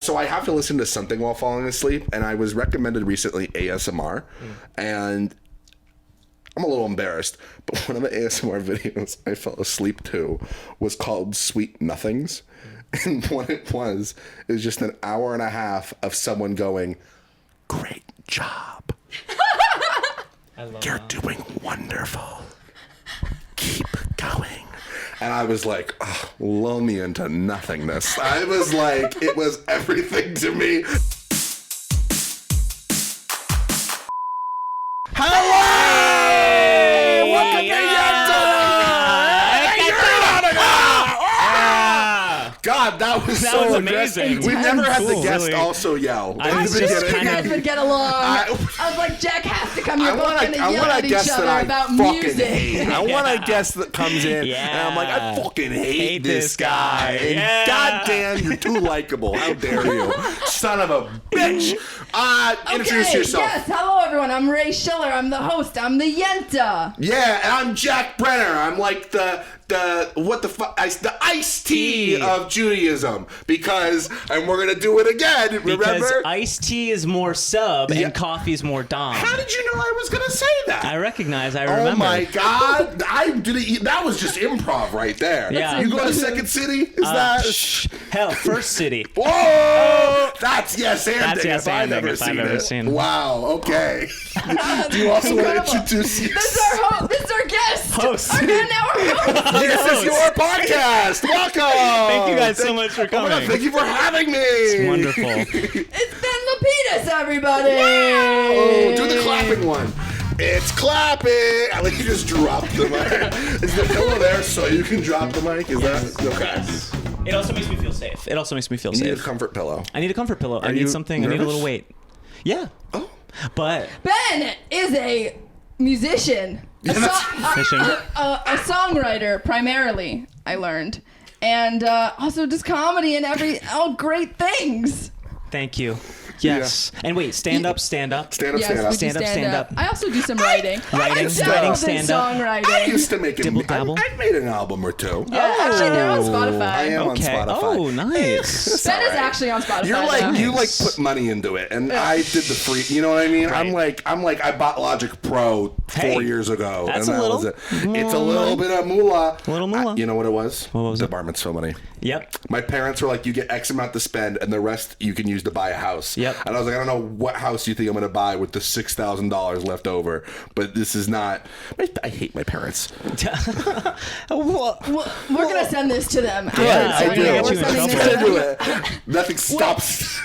So I have to listen to something while falling asleep, and I was recommended recently ASMR, and I'm a little embarrassed, but one of the ASMR videos I fell asleep to was called Sweet Nothings, and what it was just an hour and a half of someone going, "Great job. You're doing wonderful. Keep going." And I was like, oh, lull me into nothingness. I was like, it was everything to me. Hello! Welcome to God, that was so amazing. We've never had the Cool, guest really. also yell. I wish you guys would get along. I was like, Jack has to come here both and yell at each other about music. I want a guest that comes in and I'm like, I fucking hate this guy. And goddamn, you're too likable. How dare you? Son of a bitch. Introduce yourself. Yes, hello everyone. I'm Raye Schiller. I'm the host. I'm the Yenta. Yeah, and I'm Jack Brenner. I'm like the iced tea of Judaism, and we're gonna do it again. Remember? Because iced tea is more sub and coffee is more dom. How did you know I was gonna say that? I remember. Oh my God! I didn't. That was just improv right there. Yeah. You go to Second City? Is that? Hell, First City. Whoa! That's yes and That's yes I've and never if I've ever seen it. Wow. Okay. Do you also want to introduce yourself? This is our guest. Host. Our host. This is your podcast. Welcome. Thank you guys so much for coming. Oh my God, thank you for having me. It's wonderful. It's Ben Lapidus, everybody. Oh, do the clapping one. It's clapping. I like you just dropped the mic. Is the pillow there so you can drop the mic? Is that okay? It also makes me feel safe. You need a comfort pillow. I need a comfort pillow. I need something. Nervous? I need a little weight. Yeah. Oh. But Ben is a musician. A songwriter, primarily, I learned. And also does comedy and all great things. thank you. Yes. Yeah. And wait, stand up. Yes, stand up. I also do some writing. Writing, stand up. Songwriting. I used to make it. Dibble-dabble. I made an album or two. Yeah, actually, they're on Spotify. I am on Spotify. Oh, nice. Ben is actually on Spotify. You're like now. you put money into it, and I did the free. You know what I mean? Right. I'm like I bought Logic Pro 4 years ago, that's and a little. was it. It's a little bit of moolah. Little moolah. You know what it was? What was the it? bar mitzvah money. Yep. My parents were like, you get X amount to spend, and the rest you can use to buy a house. Yep. And I was like, I don't know what house you think I'm going to buy with the $6,000 left over, but this is not. I hate my parents. We're gonna send this to them. Yeah, I do. We're sending this Let's to do them. it. Nothing stops.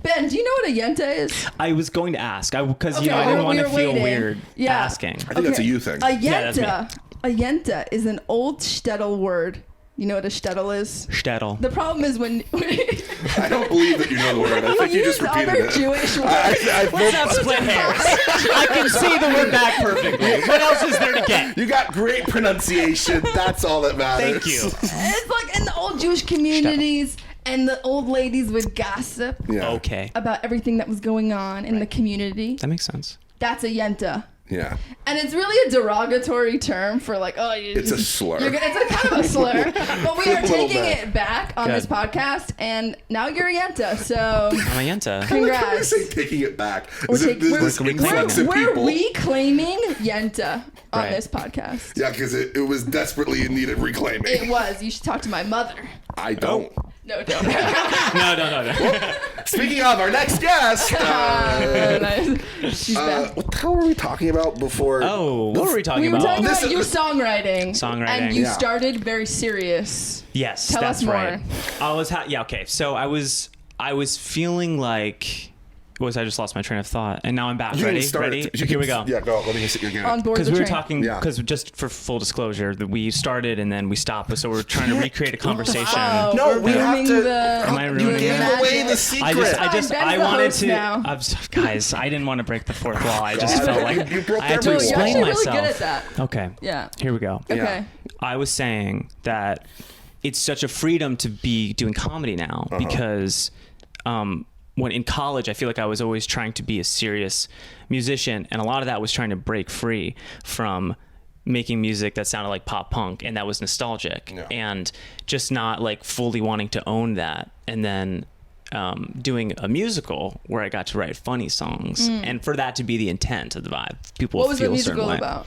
Ben, do you know what a Yenta is? I was going to ask because Okay, I didn't want we to were feel waiting. weird Yeah. asking. I think that's a you thing. A Yeah, that's Yenta is an old shtetl word. You know what a shtetl is? Shtetl. The problem is when I don't believe that you know the word. I think you just repeated other it. Jewish words. What's up, split hairs? I can see the word back perfectly. What else is there to get? You got great pronunciation. That's all that matters. Thank you. It's like in the old Jewish communities, and the old ladies would gossip Yeah. Okay. about everything that was going on in the community. That makes sense. That's a Yenta. Yeah. And it's really a derogatory term for like, oh, It's a slur. It's a kind of a slur. But we are A little taking bit. it back on Good. this podcast, and now you're a Yenta. So I'm a Yenta. How do you congrats. say taking it back? We're This reclaiming offensive We're people. reclaiming Yenta on Right. this podcast. Yeah, because it was desperately in need of reclaiming. It was. You should talk to my mother. I don't. No, don't. No. Speaking of our next guest, She's back. what the hell were we talking about before? Oh, what were we talking We were about? talking about This- your songwriting. Songwriting. And you Yeah. started very serious. Yes, Tell that's us more. right. I was okay. So I was feeling like I just lost my train of thought, and now I'm back. You Ready? can start Ready? it. Here we go. Yeah, go. Let me hit you again. On board Because the we were train. talking, Yeah. because just for full disclosure, that we started and then we stopped, so we're trying to recreate a conversation. Oh, No, we're we have ruining to- the. Am I You ruining gave it? away the Magic. secret. I the wanted host to. now. Guys, I didn't want to break the fourth wall. I just God. felt like You broke I had to every No, you're explain actually myself. really good at that. Okay. Yeah. Here we go. Yeah. Okay. I was saying that it's such a freedom to be doing comedy now because when in college, I feel like I was always trying to be a serious musician, and a lot of that was trying to break free from making music that sounded like pop punk and that was nostalgic, Yeah. and just not like fully wanting to own that. And then doing a musical where I got to write funny songs, and for that to be the intent of the vibe, people What will was the feel a certain musical way. about?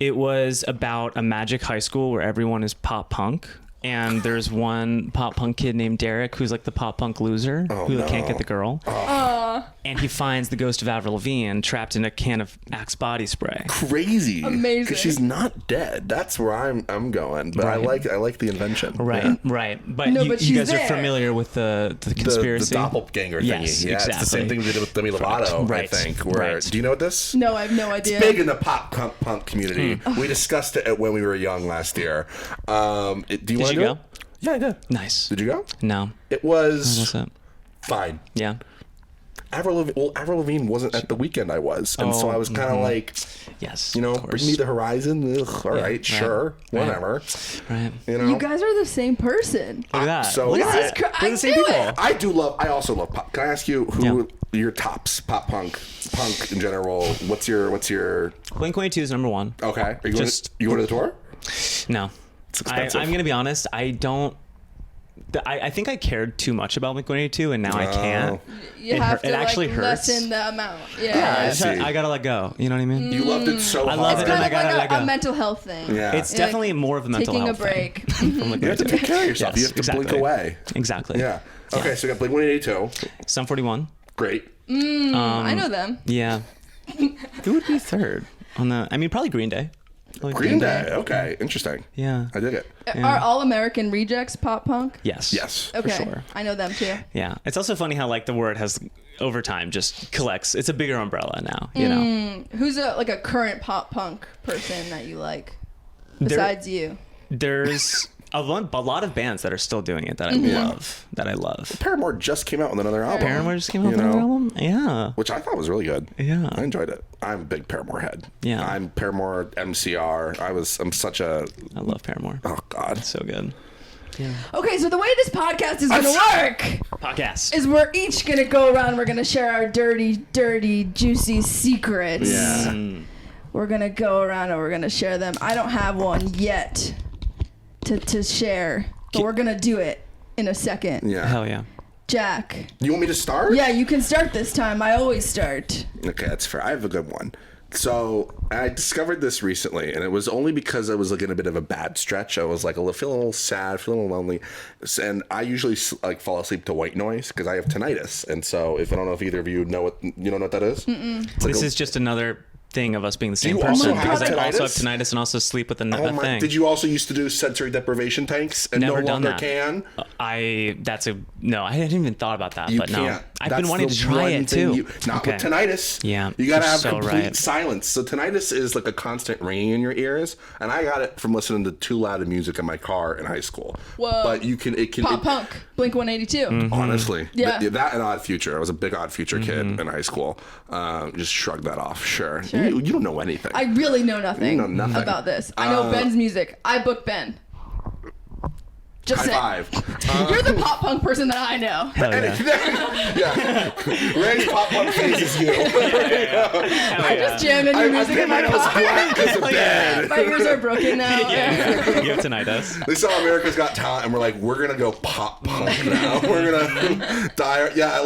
It was about a magic high school where everyone is pop punk. And there's one pop punk kid named Derek who's like the pop punk loser who can't get the girl. And he finds the ghost of Avril Lavigne trapped in a can of Axe body spray. Crazy. Amazing. Because she's not dead. That's where I'm going. But I like the invention. Right, right. But No, you, but you she's guys there. are familiar with the conspiracy. The doppelganger thingy. Yes, Yeah, exactly. it's the same thing we did with Demi Lovato, Right. I think. Where, Right. Do you know what this? No, I have no idea. It's big in the punk community. We discussed it when we were young last year. Do you Did want to you go? Yeah, I did. Nice. Did you go? No. It was What's up? fine. Yeah. Avril Lavigne wasn't at the weekend I was. And so I was kind of like, Yes. you know, of course. bring me the horizon. Ugh, all right, sure, right. whatever. Right. You know? You guys are the same person. Look at that. So Look at I- that. I We're the same knew people. it. I also love pop. Can I ask you who your tops, pop punk in general? What's your Blink-182 is number one. okay? Are you Just- going to the tour? No. It's expensive. I'm going to be honest. I don't. I think I cared too much about Blink-182, and now I can't. You It have hur- to it actually hurts. lessen the amount. I Yeah. see. I gotta let go. You know what I mean? You loved it so I hard. love It's it, kind and I of gotta like let go. a mental health thing. Yeah. It's definitely more of a mental taking health a break. thing. From You have to take care of yourself. Yes, You have to exactly. blink away. Exactly. Yeah. Okay, so we got Blink-182. Sum 41. Great. I know them. Yeah. Who would be third on the? I mean, probably Green Day. Like Green Day. Okay, interesting. Yeah. I dig it. Are All American Rejects pop punk? Yes. Yes. Okay. sure. I know them too. Yeah. It's also funny how like the word has over time just collects. It's a bigger umbrella now. You know. Who's a current pop punk person that you like besides you? There's a lot of bands that are still doing it that I love. That I love. Paramore just came out with another album. Paramore just came out with You another know? album. Yeah. Which I thought was really good. Yeah. I enjoyed it. I'm a big Paramore head. Yeah. I'm Paramore, MCR. I'm such a, I love Paramore. oh God. So good. Okay, so the way this podcast is gonna work Podcast. is we're each gonna go around. We're gonna share our dirty, juicy secrets. Yeah. We're gonna go around and we're gonna share them. I don't have one yet to share, but we're gonna do it in a second. Yeah. Hell yeah. Jack. You want me to start? Yeah, you can start this time. I always start. Okay, that's fair. I have a good one. So I discovered this recently, and it was only because I was like in a bit of a bad stretch. I was like feeling a little sad, feeling a little lonely, and I usually like fall asleep to white noise because I have tinnitus. And so, if I don't know if either of you know what that is. This is just another thing of us being the same you also person have because I also have tinnitus? tinnitus and also sleep with Oh a my! thing. Did you also used to do sensory deprivation tanks and Never no done longer that. can? I hadn't even thought about that, You but no. can't. I've That's been wanting the to try one it thing too. Not with tinnitus. Yeah, You gotta you're have so complete right. silence. So tinnitus is like a constant ringing in your ears, and I got it from listening to too loud of music in my car in high school. Whoa. But Pop punk. Blink-182. Honestly, Yeah. that and Odd Future. I was a big Odd Future kid in high school. Just shrug that off. Sure. You don't know anything. I really know nothing, You know nothing. about this. I know Ben's music. I book Ben. Just High saying. five. You're the pop punk person that I know. Hell yeah. Yeah. Ray's pop punk face is you. I just jam in your music in my I was car. black as a bed. My ears are broken now. Yeah. You have tinnitus. They saw America's Got Talent, and we're like, we're gonna go pop punk now. We're gonna die. Yeah, I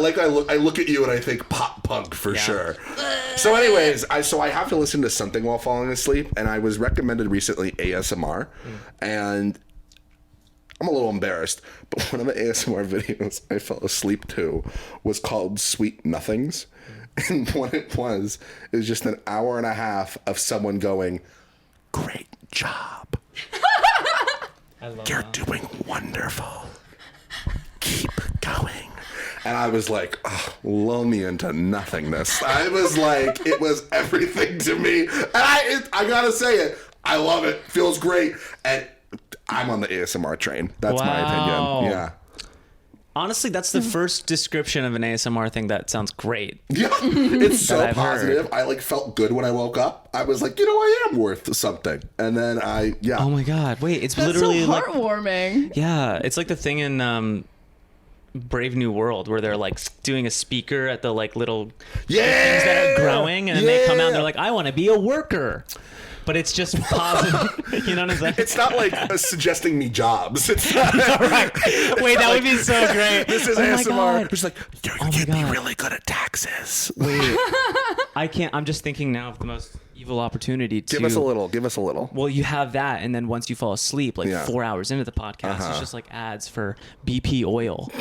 look at you and I think pop punk for sure. So, anyways, I have to listen to something while falling asleep, and I was recommended recently ASMR, and I'm a little embarrassed, but one of the ASMR videos I fell asleep to was called Sweet Nothings, and what it was just an hour and a half of someone going, "Great job." You're doing wonderful. Keep going. And I was like, oh, lull me into nothingness. I was like, it was everything to me. And I gotta say it. I love it. Feels great. And I'm on the ASMR train. That's my Wow. opinion. Yeah. Honestly, that's the first description of an ASMR thing that sounds great. Yeah. It's so I've heard. positive. I felt good when I woke up. I was like, I am worth something. And then Oh my god! Wait, it's That's literally so like heartwarming. it's like the thing in Brave New World where they're like doing a speaker at the like little things that are growing, and then they come out and they're like, "I want to be a worker." but it's just positive. You know what I'm saying? It's not like suggesting me jobs. It's not, Right. Wait, that would be so great. This is Oh my ASMR. God. It's like, you'd be really good at taxes. Wait, I can't. I'm just thinking now of the most evil opportunity to Give us a little. Well, you have that, and then once you fall asleep, like Yeah. 4 hours into the podcast, it's just like ads for BP oil.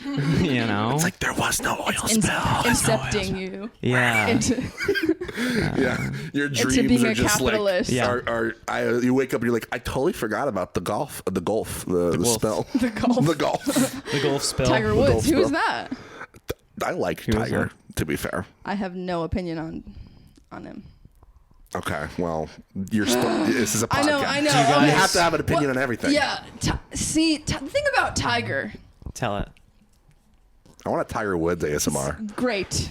You know, It's like there was no oil spill. Incepting you. yeah, Into, Yeah, your dreams being are a just capitalist. like, Yeah. you wake up and you're like, I totally forgot about the golf, the Gulf. spell. The Gulf. The golf. the Gulf spill. Tiger Gulf Woods. Who's spill. that? I like was Tiger, that? to be fair. I have no opinion on him. Okay, well, this is a podcast. I know. You Okay. have to have an opinion on everything. Yeah. The thing about Tiger. Tell it. I want a Tiger Woods ASMR. Great.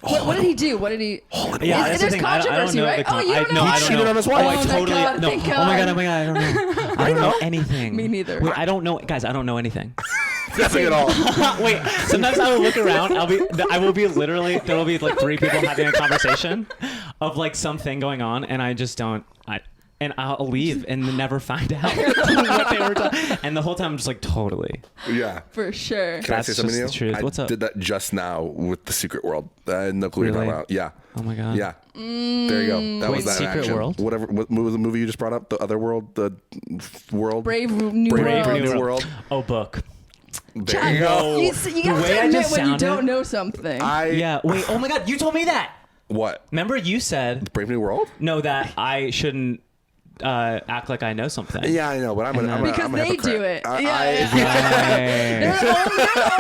What did he do? What did he? Yeah, that's the There's thing. I don't controversy, know right? the Oh, you don't know? I He don't cheated know. on his wife. Oh, I Oh my totally God, no. thank Oh my god. God. Oh my god. I don't know. I don't know anything. Me neither. Wait, I don't know, guys. I don't know anything. Nothing at all. Wait, sometimes I will look around. I will be literally. There will be like 3 people having a conversation of like something going on, and I just don't. And I'll leave and never find out what they were talking. And the whole time I'm just like totally. Yeah. For sure. Can I That's say something to you? just the truth. I What's up? did that just now with The Secret World. I had no clue what you're Really? talking about. Yeah. Oh my god. Yeah. There you go. That Wait, was that Secret action. World? Whatever. What was the movie you just brought up? The other world? The world? Brave New Brave World. New World. Oh, book. There you go. You The have way to I admit just when you sounded- don't know something. Yeah. Wait. Oh my god. You told me that. What? Remember you said Brave New World? no that I shouldn't act like I know something. Yeah, I know, but I'm because a they hypocrite. do it. I- They're the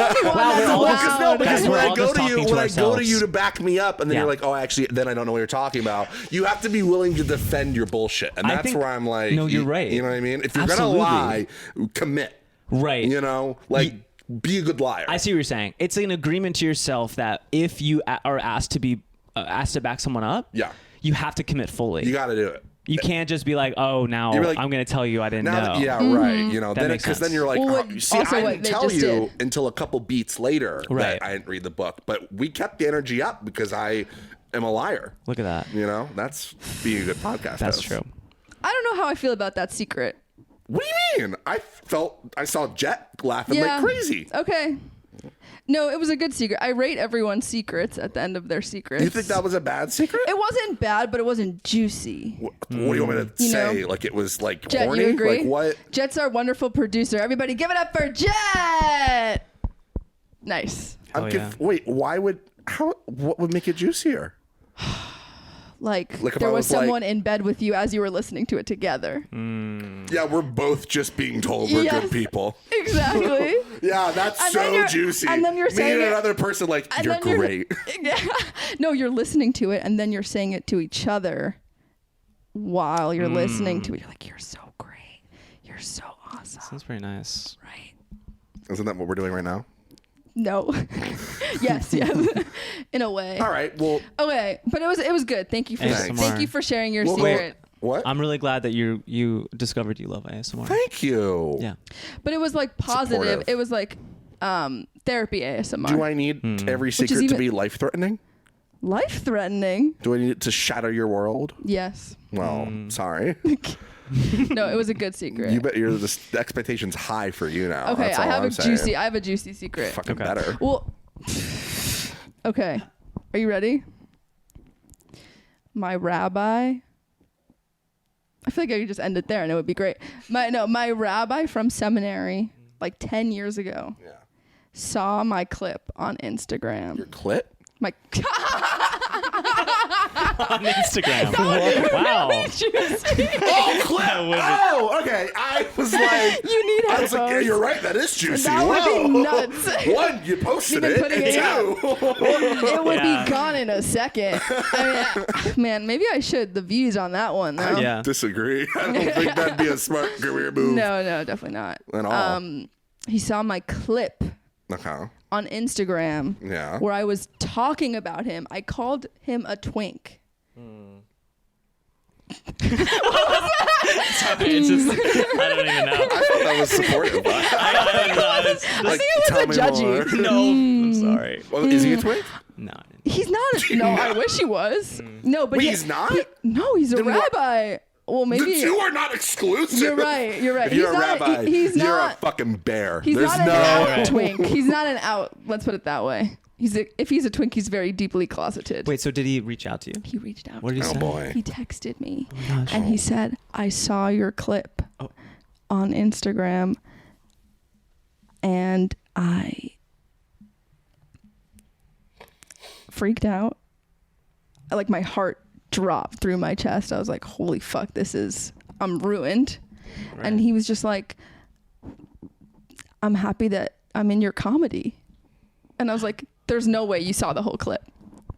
only one Wow, that's we're all just- allowed. No, because Guys, we're when I all go just to you, talking to when I go to ourselves. you to back me up, and then Yeah. you're like, oh, actually, then I don't know what you're talking about. You have to be willing to defend your bullshit, and I that's think- where I'm like, No, you're right. You know what I mean? If you're Absolutely. gonna lie, commit. Right. You know, like be a good liar. I see what you're saying. It's an agreement to yourself that if you are asked to back someone up, Yeah. you have to commit fully. You got to do it. You can't just be like, oh, now You're like- I'm going to tell you I didn't Now know. that, yeah, right. You know, That then makes because then sense. you're like, Well, oh, see, also I what didn't they tell just you did. until a couple beats later Right. that I didn't read the book, but we kept the energy up because I am a liar. Look at that. You know, that's being a good podcast. That's host. true. I don't know how I feel about that secret. What do you mean? I saw Jet laughing like crazy. Okay. No, it was a good secret. I rate everyone's secrets at the end of their secrets. You think that was a bad secret? It wasn't bad, but it wasn't juicy. What do you want me to You say? know. Like it was like Jet, horny? you agree? Like what? Jet's our wonderful producer. Everybody give it up for Jet! Nice. Wait, what would make it juicier? Like if there I was was like- someone in bed with you as you were listening to it together. Yeah, we're both just being told we're Yes. good people. Exactly. Yeah, that's And then so you're- juicy. and then you're Me saying and it- another person like, And you're then great. No, you're listening to it and then you're saying it to each other while you're listening to it. You're like, you're so great. You're so awesome. That's pretty nice. Right? Isn't that what we're doing right now? No. yes. In a way. All right. Well, Okay, but it was good. Thank you for ASMR. sharing your Well, secret. what? I'm really glad that you discovered you love ASMR. Thank you. Yeah. But it was like positive. Supportive. It was like therapy ASMR. Do I need every secret to even- be life threatening? Life threatening? Do I need it to shatter your world? Yes. Well, sorry. No, it was a good secret. You bet the expectation's high for you now. Okay, That's I all have I'm saying. I have a juicy secret. Fucking Okay. better. Well, okay. Are you ready? My rabbi. I feel like I could just end it there and it would be great. My rabbi from seminary, like 10 years ago, Yeah. saw my clip on Instagram. Your clit? My On Instagram. Wow. Oh, clip! Oh, okay. I was like, You need I was like, yeah, headphones. you're right. That is juicy. That would be Whoa. nuts. One, you posted You've been it, putting and it two, It would Yeah. be gone in a second. Man, maybe I should. The views on that one, though. Yeah. disagree. I don't think that'd be a smart career move. No, definitely not. At all. He saw my clip Okay. on Instagram Yeah. where I was talking about him. I called him a twink. It's just, I don't even know. I thought that was supportive. I don't know. Like, it was tell a me judgy. more. No, I'm sorry. Well, is he a twink? No. He's not. No, I wish he was. No, but Wait, he's not? No, he's a Then what- rabbi. Well, maybe The two are not exclusive. You're right. If He's you're a not. rabbi, He's you're not. a fucking bear. He's There's not no. an out twink. He's not an out. Let's put it that way. If he's a twink, he's very deeply closeted. Wait, so did he reach out to you? He reached out. What did he Oh say? boy. He texted me, gosh. and he said, "I saw your clip on Instagram, and I freaked out. Like my heart dropped through my chest. I was like, holy fuck, I'm ruined." Right. And he was just like, "I'm happy that I'm in your comedy." And I was like, there's no way you saw the whole clip.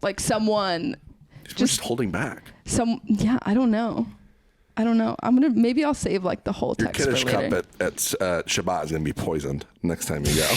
Like someone Just holding back. yeah, I don't know. Maybe I'll save like the whole Your text for kiddish later. cup at Shabbat is gonna be poisoned next time you go.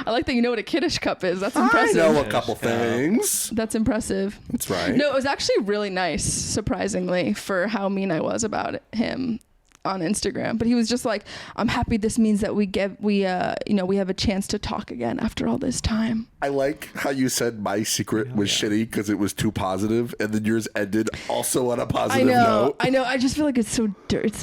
I like that you know what a kiddish cup is. That's impressive. I know a couple things. That's impressive. That's right. No, it was actually really nice, surprisingly, for how mean I was about him on Instagram. But he was just like, "I'm happy this means that we have a chance to talk again after all this time." I like how you said my secret was shitty because it was too positive, and then yours ended also on a positive note. I know. I just feel like it's so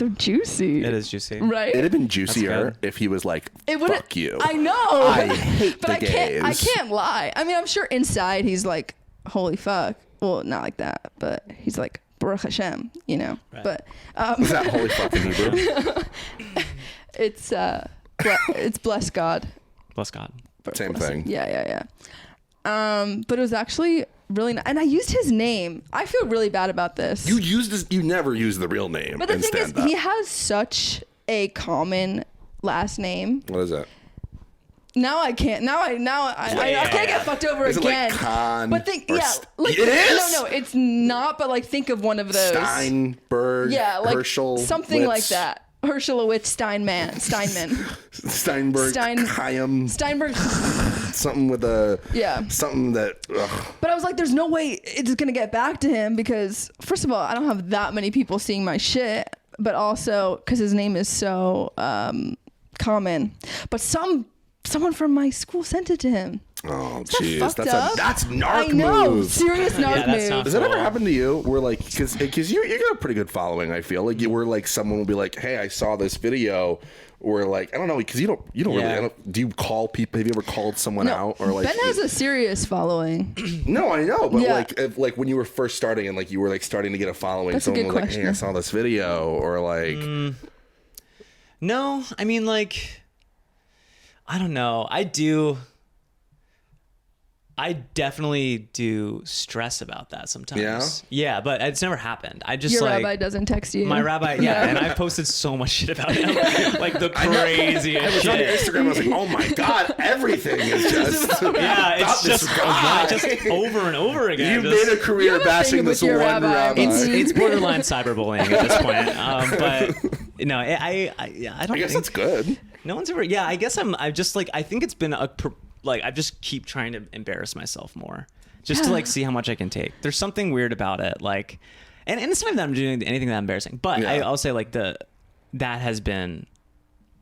juicy. It is juicy. Right? It'd have been juicier good. if he was like, It would've- "Fuck you." I know. I hate but the I gays. can't lie. I mean, I'm sure inside he's like, "Holy fuck." Well, not like that, but he's like, "Baruch Hashem," Right. But Is that holy fucking Hebrew? it's bless God. Bless God. Same Blessing. thing. Yeah. But it was actually really nice. And I used his name. I feel really bad about this. You never use the real name. But the in thing is, stand-up. he has such a common last name. What is it? Now I can't. I can't get fucked over Is it again. like Khan? But think, or yeah, like it is. no, it's not. But like, think of one of those. Steinberg. Yeah, like Herschel. something like Witz, that. Herschelowitz, Steinman. Steinberg. Chaim. Steinberg. Something with a. Yeah. Something that. Ugh. But I was like, there's no way it's gonna get back to him because, first of all, I don't have that many people seeing my shit, but also because his name is so common. But someone from my school sent it to him. Oh, Is that jeez. fucked That's up? that's narc I know, moves. serious narc Yeah, that's move. not Does that ever Cool. happen to you? Where like, because you got a pretty good following. I feel like you were like someone will be like, "Hey, I saw this video," or like, I don't know, because you don't Yeah. really. Do you call people? Have you ever called someone out or like? Ben has a serious following. No, I know, but Yeah. like when you were first starting and like you were like starting to get a following, That's a someone good was like, "Hey, I question. saw this video," or like, No, I mean, like, I don't know. I definitely do stress about that sometimes. Yeah, but it's never happened. I just Your like rabbi doesn't text you. my rabbi, yeah, and I've posted so much shit about him, like the craziest I was on your shit. Instagram. I was like, "Oh my god, everything is just Yeah, about it's this just guy." just over and over again. You Just- made a You career have a bashing thing this with your one rabbi. rabbi. it's borderline cyberbullying at this point. But no, I don't. I guess think, that's good. No one's ever. Yeah, I guess I just like. I think it's been I just keep trying to embarrass myself more, just to Yeah. like see how much I can take. There's something weird about it, like, and it's not that I'm doing anything that embarrassing, but Yeah. I'll say like that has been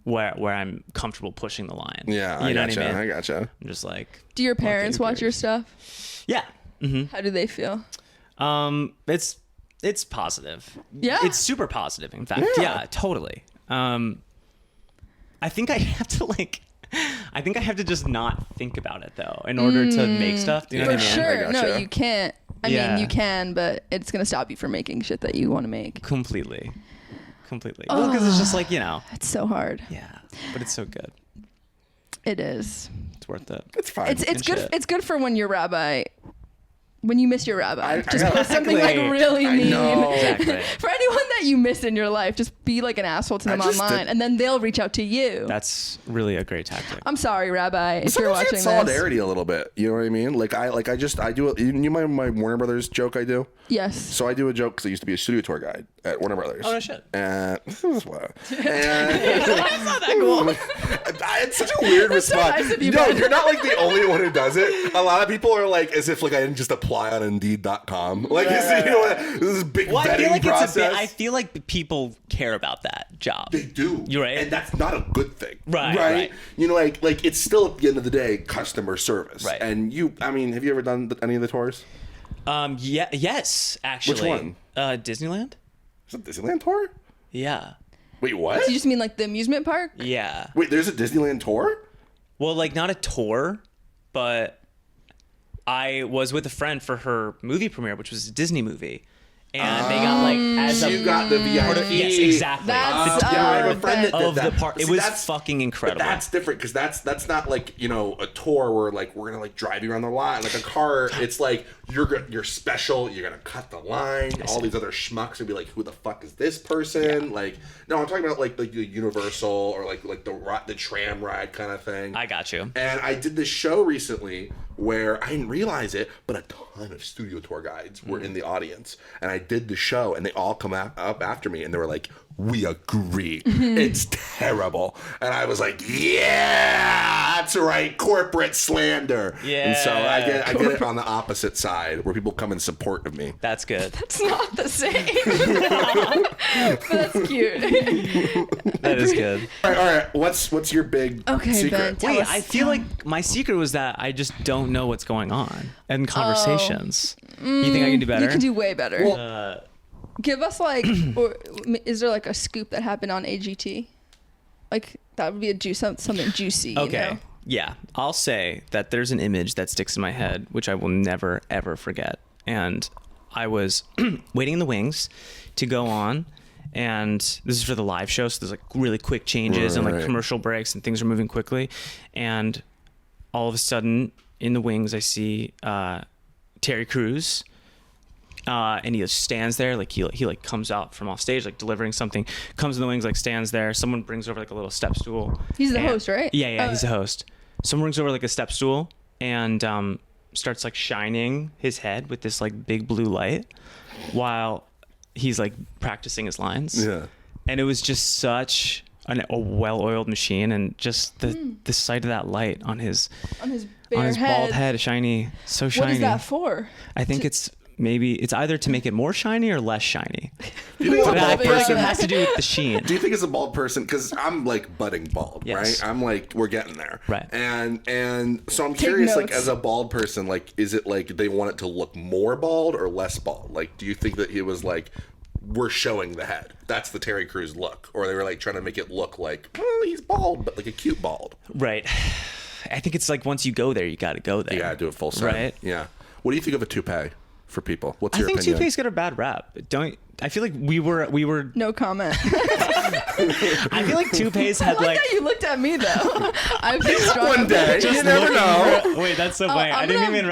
where I'm comfortable pushing the line. Yeah, you I know gotcha. what I mean. I gotcha. I'm just like, Do your parents Okay, watch great. your stuff? yeah. How do they feel? It's positive. Yeah. It's super positive, in fact. Yeah. Yeah, totally. I think I have to just not think about it though in order to make stuff. Do you know For what I mean? sure. I No, gotcha. you can't. I Yeah. mean, you can, but it's gonna stop you from making shit that you want to make. Completely. Well, because it's just like, you know, It's so hard. yeah, but it's so good. It is. It's worth it. It's fine. It's And good. shit. It's good for when your rabbi. When you miss your rabbi, I just got- post something like Exactly. really I mean. know. Exactly. For anyone that you miss in your life, just be like an asshole to them I just online, did- and then they'll reach out to you. That's really a great tactic. I'm sorry, Rabbi, if you're Sometimes you watching get this. solidarity a little bit. You know what I mean? Like I do. You know my Warner Brothers joke I do. Yes. So I do a joke because I used to be a studio tour guide at Warner Brothers. Oh, no shit. And this is what. And That's not that cool. it's such a weird That's so response. nice of you, No, Ben. you're not like the only one who does it. A lot of people are like, as if like I didn't just apply on Indeed.com. Like, this is big Well, vetting I feel like process. I feel like people care about that job. They do. You're right. And that's not a good thing. Right. You know, like it's still at the end of the day customer service. Right. And have you ever done any of the tours? Yes, actually. Which one? Disneyland? Is it a Disneyland tour? Yeah. Wait, what? You just mean like the amusement park? Yeah. Wait, there's a Disneyland tour? Well, like not a tour, but I was with a friend for her movie premiere, which was a Disney movie. And they got like as So a you got the VIP. yes, exactly. That's I have a friend that did of the that. park. It See, was that's- fucking But incredible. that's different because that's not like, you know, a tour where like we're gonna like drive you around the line like a car. It's like you're special. You're gonna cut the line. All these other schmucks will be like, who the fuck is this person? Like, no, I'm talking about like the Universal or like the tram ride kind of thing. I got you. And I did this show recently where I didn't realize it, but a ton of studio tour guides were in the audience. And I did the show, and they all come up after me, and they were like, we agree. It's terrible. And I was like, yeah, that's right, corporate slander. Yeah. And so I get it on the opposite side, where people come in support of me. That's good. It's not the same. But that's cute. That is good. All right. What's your big Okay, secret? Ben. Tell Wait, us. I feel like my secret was that I just don't know what's going on in conversations. You think I can do better? You can do way better. Well, Give us like, or is there like a scoop that happened on AGT? Like that would be something juicy. You Okay. know? Yeah. I'll say that there's an image that sticks in my head, which I will never, ever forget. And I was waiting in the wings to go on. And this is for the live show. So there's like really quick changes and like Right. commercial breaks and things are moving quickly. And all of a sudden in the wings, I see Terry Crews. And he just stands there, like he like comes out from off stage, like delivering something, comes in the wings, like stands there. Someone brings over like a little step stool. He's the And- host, right? Yeah, he's the host. Someone brings over like a step stool and starts like shining his head with this like big blue light while he's like practicing his lines. Yeah. And it was just such a well-oiled machine, and just the sight of that light on his bare head. bald head, shiny, so shiny. What is that for? I think it's either to make it more shiny or less shiny. Do you think it's a But I bald feel like person? it has to do with the sheen. Do you think it's a bald person? Because I'm like budding bald, Yes. right? I'm like, we're getting there, Right. And so I'm curious, like, notes. as a bald person, like, is it like they want it to look more bald or less bald? Like, do you think that it was like, we're showing the head? That's the Terry Crews look, or they were like trying to make it look like, well, he's bald, but like a cute bald. Right. I think it's like once you go there, you got to go there. You gotta do it full set. Right. Yeah. What do you think of a toupee for people? What's I your think opinion? toupees got a bad rap. I feel like we were. No comment. I feel like toupees had I like like. that you looked at me though. I feel strong. One day, you never know. Wait, that's so funny. I'm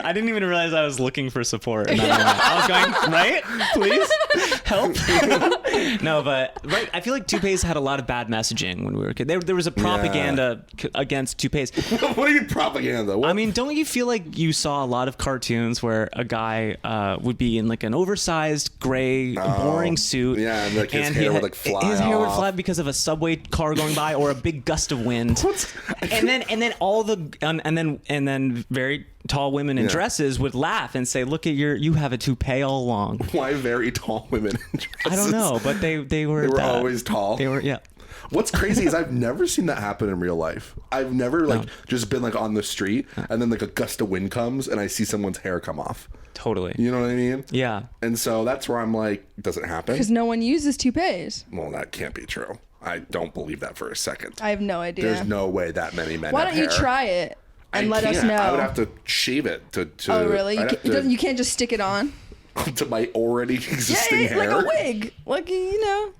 I didn't even realize I was looking for support. In that moment. I was going, right? Please help. No, but right. I feel like toupees had a lot of bad messaging when we were kids. There was a propaganda against toupees. What do you mean propaganda? What? I mean, don't you feel like you saw a lot of cartoons where a guy would be in like an oversized gray, boring suit? yeah, and like his hair would like fly His hair would off. fly because of a subway car going by or a big gust of wind. And then all the and then very tall women in Yeah. dresses would laugh and say, "Look at you have a toupee all along." Why very tall women in dresses? I don't know, but they were They were that. always tall. They were yeah. What's crazy is I've never seen that happen in real life. I've never like just been like on the street and then like a gust of wind comes and I see someone's hair come off. Totally. You know what I mean? Yeah. And so that's where I'm like, does it happen? Because no one uses toupees. Well, that can't be true. I don't believe that for a second. I have no idea. There's no way that many men Why have don't you hair. try it and I let us can't. know? I would have to shave it to Oh really? I'd have You can't just stick it on. to my already existing Yeah, hair. like a wig. Like you know.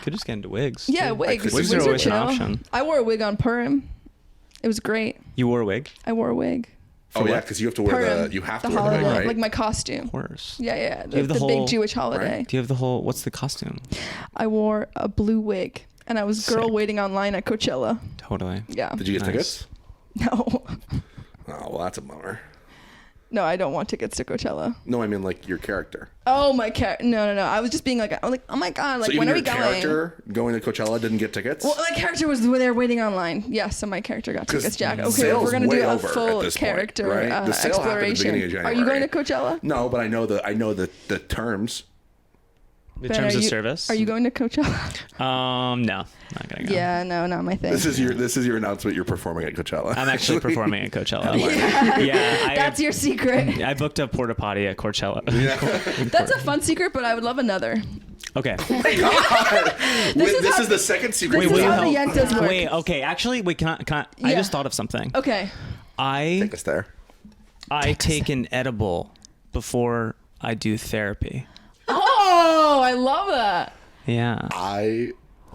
Could just get into wigs. Yeah, too. wigs. Wigs are Wigs always an chill. option. I wore a wig on Purim. It was great. You wore a wig? I wore a wig. Oh yeah, because you have to wear Purim. you have to the wear the holiday, wig, right? like my costume. Of course. Yeah. you have The, the big whole- Jewish holiday. Do you have the whole? What's the costume? I wore a blue wig, and I was girl Sick. waiting online at Coachella. Totally. Yeah. Did you get Nice. tickets? No. Oh well, that's a bummer. No, I don't want tickets to Coachella. No, I mean like your character. Oh, my character. No. I was just being like, oh my God, like, So when even are we your going? character going to Coachella didn't get tickets? Well, my character was there waiting online. Yes, so my character got tickets, Jack. Okay, sales we're gonna way do a over full at this point, character right? The sale happened at the exploration. beginning of Are you going to January. Coachella? No, but I know the terms. The Ben, terms are of you- service. Are you going to Coachella? No, not gonna go. Yeah, no, not my thing. This is your announcement. You're performing at Coachella. I'm actually performing at Coachella. Yeah. I, That's your secret. I booked a porta potty at Coachella. That's a fun secret, but I would love another. Okay. Oh my God. This is the second secret. This will is you how the help? Yentas work. Wait. Okay. Actually, wait. Can I Yeah. just thought of something. Okay. Take us there. I take an edible before I do therapy. Oh, I love that. Yeah. I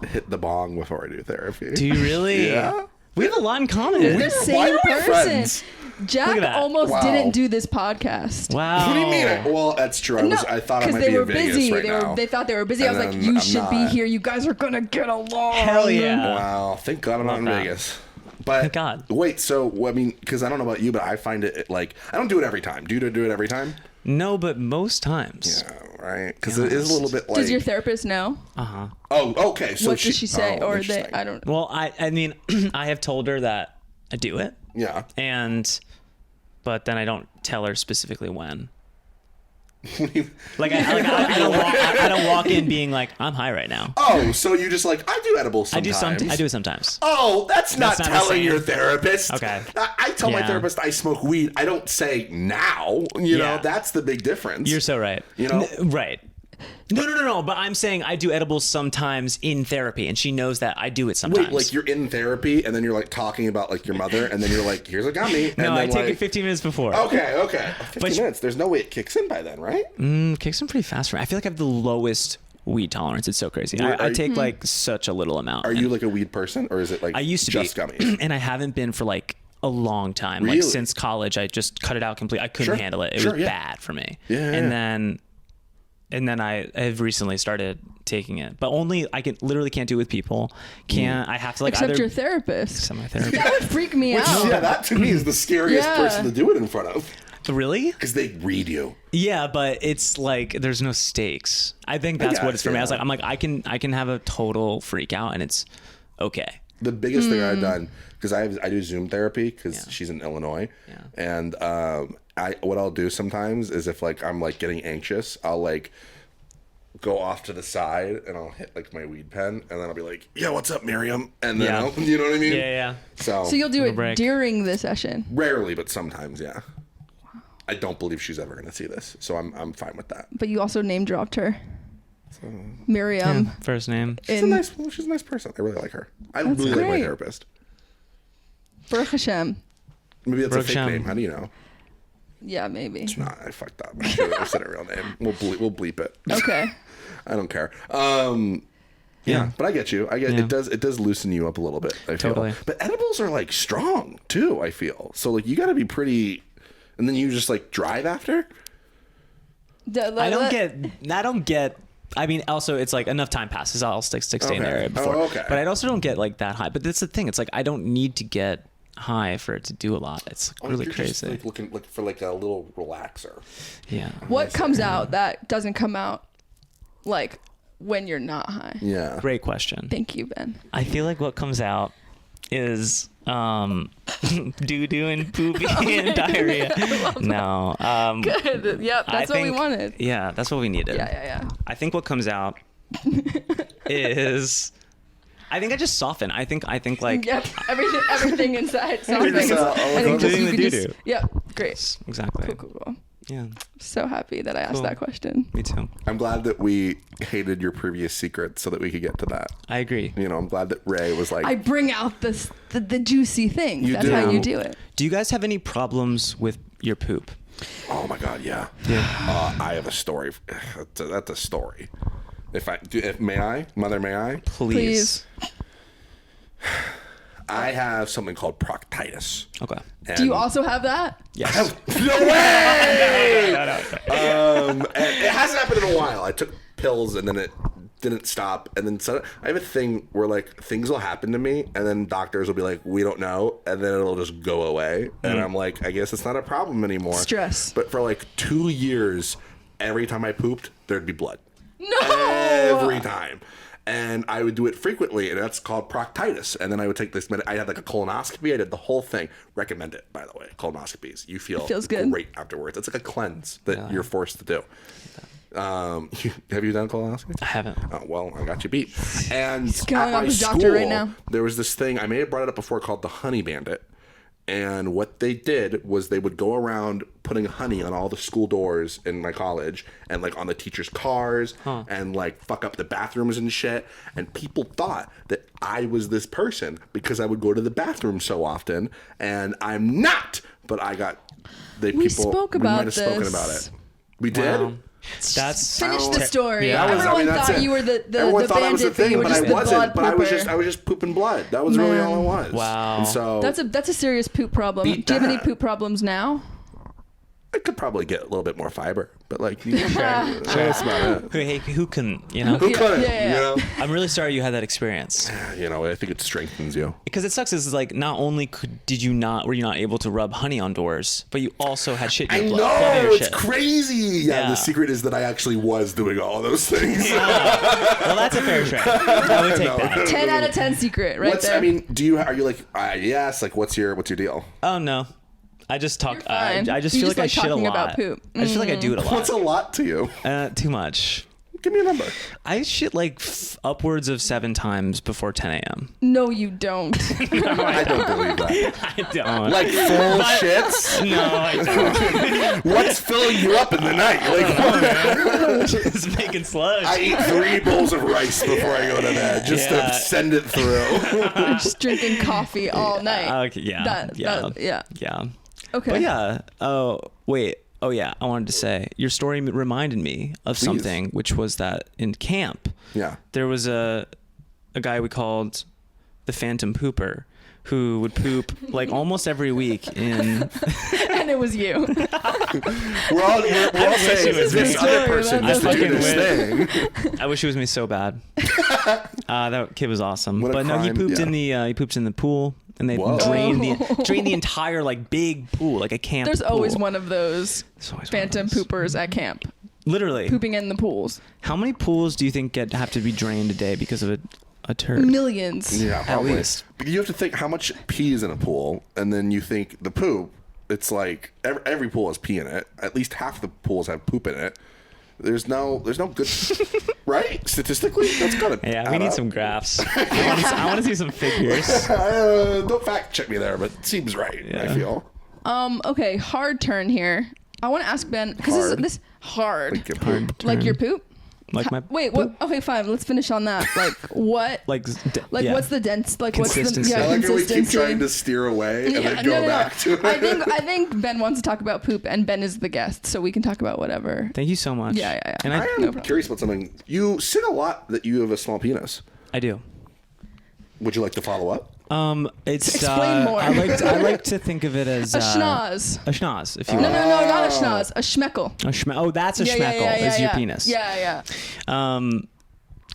hit the bong before I do therapy. Do you really? Yeah. We have a lot in common. The Why same are we person. friends? Jack Look at that. almost Wow. didn't do this podcast. Wow. What do you mean? Well, that's true. I thought I might they be were in Vegas busy. right now. They thought they were busy. I And was like, then you I'm should be not. here. You guys are gonna get along. Hell yeah. Wow. Thank God I'm not in that. Vegas. But Thank God. Wait. So I mean, because I don't know about you, but I find it like I don't do it every time. Do you do it every time? No, but most times. Yeah. Right. Because it is a little bit like. Does your therapist know? Oh, okay. So What does she say? Or they? interesting. I don't. Well, I mean, I have told her that I do it, Yeah. but then I don't tell her specifically when. I don't walk in being like, I'm high right now. Oh, so you just like I do edibles I sometimes. do it sometimes. Oh, that's not not the telling same. your therapist. Okay. I tell my Yeah. therapist I smoke weed. I don't say now. You know, Yeah. that's the big difference. You're so right. You know? Right. No. But I'm saying I do edibles sometimes in therapy, and she knows that I do it sometimes. Wait, like you're in therapy and then you're like talking about like your mother and then you're like, here's a gummy. And no, then, I take like, it 15 minutes before. Okay. 15 minutes. There's no way it kicks in by then, right? Kicks in pretty fast for me. I feel like I have the lowest weed tolerance. It's so crazy. Are I you- take like such a little amount. Are you like a weed person or is it like I used to just be, gummies? and I haven't been for like a long time. Really? Like since college, I just cut it out completely. I couldn't Sure. handle it. It Sure, was yeah. bad for me. Yeah. And then I have recently started taking it, but only I literally can't do it with people. I have to like Except either your therapist. except my therapist. That would freak me Which, out. yeah, that to me is the scariest Yeah. person to do it in front of Really? because they read you. Yeah, but it's like there's no stakes. I think that's guess, what it's for me. I was yeah. like, I can have a total freak out, and it's okay. The biggest thing I've done because I do Zoom therapy because Yeah. she's in Illinois, Yeah. and what I'll do sometimes is if like I'm like getting anxious, I'll like go off to the side and I'll hit like my weed pen and then I'll be like, yeah, what's up, Miriam? And then Yeah. you know what I mean? Yeah. So So you'll do Little it break. during the session. rarely, but sometimes, yeah. I don't believe she's ever gonna see this, so I'm fine with that. But you also name dropped her. Miriam. First name. She's a nice person. I really like her. I really like my great. therapist. Baruch Hashem. Maybe that's Baruch a fake Hashem. name. How do you know? Yeah, maybe. Nah, I fucked up. I should have said a real name. We'll bleep it. Okay. I don't care. Yeah, but I get you. Yeah. It does loosen you up a little bit. I feel. Totally. But edibles are like strong too. I feel so like you got to be pretty, and then you just like drive after. I don't get. I mean, also it's like enough time passes. I'll stay Okay. there before. Oh, okay. But I also don't get like that high. But that's the thing. It's like I don't need to get high for it to do a lot. It's like, really You're crazy. Just, like looking for like a little relaxer. Yeah. What comes out that doesn't come out like when you're not high? Yeah. Great question. Thank you, Ben. I feel like what comes out is doo-doo and poopy and diarrhea. No. Good. Yep, I that's what we think- wanted. Yeah, that's what we needed. Yeah. I think what comes out is I think I just soften. I think like Yep. Everything inside. Something. Everything inside. I think just Including you the could doo-doo. just. Yep. Great. exactly. Cool. Yeah. So happy that I asked Cool. that question. Me too. I'm glad that we hated your previous secret so that we could get to that. I agree. You know, I'm glad that Raye was like, I bring out the juicy things. You That's do. how you do it. Do you guys have any problems with your poop? oh my god, yeah. I have a story. That's a story. May I, Mother, may I? Please. I have something called proctitis. Okay. Do you And- also have that? Yes. No way! No. And it hasn't happened in a while. I took pills and then it didn't stop. And then I have a thing where like things will happen to me and then doctors will be like, we don't know. And then it'll just go away. And I'm like, I guess it's not a problem anymore. Stress. But for like 2 years, every time I pooped, there'd be blood. No. Every time. And I would do it frequently, and that's called proctitis. And then I would take this I had like a colonoscopy. I did the whole thing. Recommend it, by the way. Colonoscopies. You feel feels good. great afterwards. It's like a cleanse that you're forced to do. Have you done colonoscopy? I haven't. Oh, well, I got you beat. And going at off my his doctor school, right now. there was this thing, I may have brought it up before, called the Honey Bandit. And what they did was they would go around putting honey on all the school doors in my college and like on the teachers' cars and like fuck up the bathrooms and shit. And people thought that I was this person because I would go to the bathroom so often, and I'm not. But I got We people spoke we about might have spoken this. about it. We did. Wow. That's Finish the story. Yeah. Everyone that's thought it. you were the Everyone thought I was the bandit, but thing, you were but just I the wasn't. blood But I pooper. was just pooping blood. That was really all it was. Wow. And so That's a serious poop problem. Beat Do you have any that. poop problems now? I could probably get a little bit more fiber, but like, that's about it. Hey, who can, you know? Who couldn't? yeah. You know? I'm really sorry you had that experience. You know, I think it strengthens you. Because it sucks is like not only were you not able to rub honey on doors, but you also had shit in I your know, blood in your it's shit. crazy. Yeah, Yeah. the secret is that I actually was doing all those things. Well, that's a fair trade. I would take that. 10 out of 10 secret right there. I mean, are you like, yes, like what's your deal? Oh no, I just talk. You're fine. I just You feel just like I like shit a talking lot. about poop. I just feel like I do it a What's a lot. lot to you? Too much. Give me a number. I shit like upwards of 7 times before 10 a.m. No, you don't. I don't believe that. I don't. Like full shits? No, I don't. What's filling you up in the night? Like, what? Just making sludge. I eat 3 bowls of rice before I go to bed just Yeah. to send it through. Just drinking coffee all night. Okay, yeah, Yeah. yeah. Okay. But yeah. Oh wait. Oh yeah. I wanted to say your story reminded me of something, which was that in camp, Yeah. there was a guy we called the Phantom Pooper, who would poop like almost every week in. And it was you. We're all saying it was this me. other person I used to do fucking this thing. I wish it was me so bad. That kid was awesome. What a But no, he crime, pooped yeah. he pooped in the pool, and they Whoa. drained the entire like big pool, like a camp. There's always pool. one of those There's always one of phantom those. poopers at camp. Literally. Pooping in the pools. How many pools do you think have to be drained a day because of a turd? Millions. Yeah, probably. least. But you have to think how much pee is in a pool, and then you think the poop. It's like every pool has pee in it. At least half the pools have poop in it. There's no good, right? Statistically, that's gotta. Yeah, add we need up. some graphs. I want to see some figures. Don't fact check me there, but it seems right. I Yeah. feel Okay, hard turn here. I want to ask Ben because Hard? this hard. like your poop. Like your poop? Like my Wait, what? Okay, fine. Let's finish on that. Like what? like yeah. What's the dense? Like what's the Consistency. I like how we keep consistency? trying to steer away and then go no. back to it. I think Ben wants to talk about poop, and Ben is the guest, so we can talk about whatever. Thank you so much. Yeah. And I I am No problem. curious about something. You sing a lot that you have a small penis. do. Would you like to follow up? It's Explain more. I like to think of it as A schnoz. A schnoz, if you No, will. not a schnoz. A schmeckle. Oh, that's a schmeckle. Is your penis? Yeah.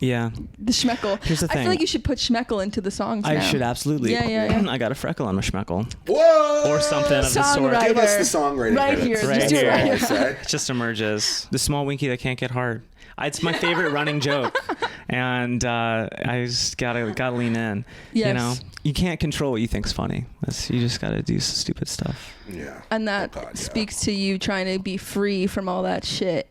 Yeah. The schmeckle. Here's the I thing. feel like you should put schmeckle into the songs I now. should absolutely. Yeah. I got a freckle on my schmeckle. Whoa! Or something of the sort. Songwriter. Give us the songwriting Right credits. here. Right Just do it here. right All I here. say. It just emerges. The small winky that can't get hard. It's my favorite running joke, and I just gotta lean in. Yes. You know, you can't control what you think's funny. You just gotta do some stupid stuff. Yeah. And that Oh, God, yeah. speaks to you trying to be free from all that shit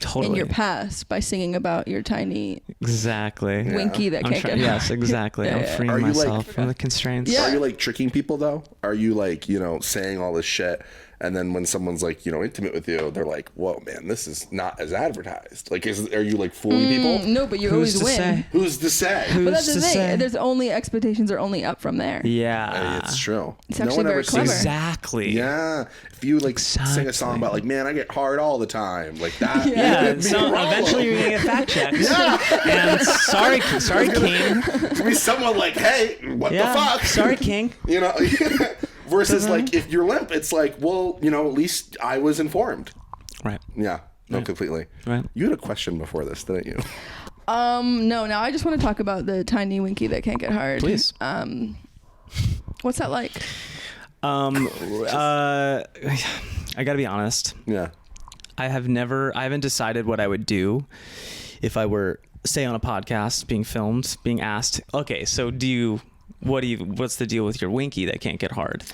Totally. in your past by singing about your tiny Exactly. Yeah. winky that I'm can't trying. get Yes, exactly. Yeah, I'm yeah. freeing Are you, like- myself from the constraints. Yeah. Are you like tricking people though? Are you like, saying all this shit and then when someone's like, intimate with you, they're like, whoa man, this is not as advertised. Like are you like fooling people? No, but you Who's always to win. say? Who's to say? But that's Who's the to thing. say? There's only expectations are only up from there. Yeah. It's true. It's no actually one very ever clever. sees. Exactly. Yeah. If you like sing a song Exactly. about like, man, I get hard all the time. Like that. Yeah. that'd be So wrong. eventually you're gonna get fact checked. Yeah. And sorry, King. To be someone like, hey, what Yeah. the fuck? Sorry, King. Versus like if you're limp, it's like, well, at least I was informed. Right. Yeah. No, completely. Right. You had a question before this, didn't you? No. Now I just want to talk about the tiny winky that can't get hard. Please. What's that like? I gotta be honest. Yeah. I haven't decided what I would do if I were, say, on a podcast being filmed, being asked, okay, so what's the deal with your winky that can't get hard?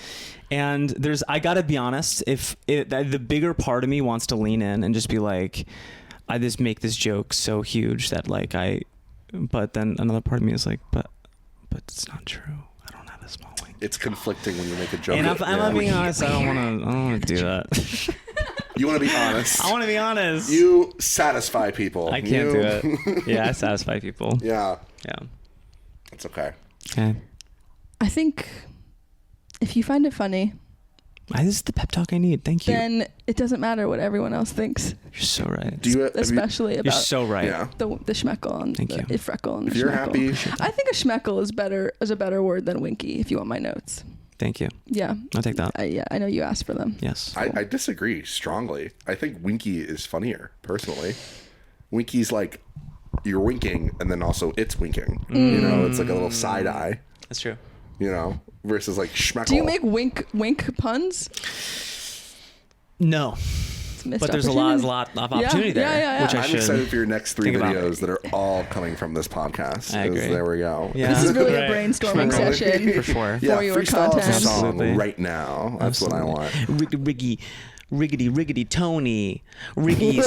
And I gotta be honest, if the bigger part of me wants to lean in and just be like, I just make this joke so huge that like but then another part of me is like, but it's not true. I don't have a small winky. It's conflicting when you make a joke. And I'm being honest, I don't want to do that. You want to be honest. I want to be honest. You satisfy people. I can't do it. Yeah, I satisfy people. Yeah. Yeah. It's okay. Okay. I think if you find it funny, This is the pep talk I need. Thank you. then it doesn't matter what everyone else thinks. You're so right. Especially You're about so right. Yeah. the schmeckle and Thank you. the freckle and If the you're schmeckle. happy, I think a schmeckle is a better word than winky. If you want my notes, Thank you. yeah, I'll take that. I know you asked for them. Yes. I disagree strongly. I think winky is funnier, personally. Winky's like you're winking and then also it's winking. You know, it's like a little side eye, That's true. you know, versus like schmeckle. Do you make wink puns? No. It's a missed But there's a opportunity. lot of opportunity Yeah, there, yeah, yeah, yeah. which I I'm should excited for your next 3 think about. videos that are all coming from this podcast. I agree. There we go. Yeah. This is really Right. a brainstorming Right. session. For sure. Yeah, For your freestyle us a content. song Absolutely. right now. That's what I want. Riggedy Tony. Riggy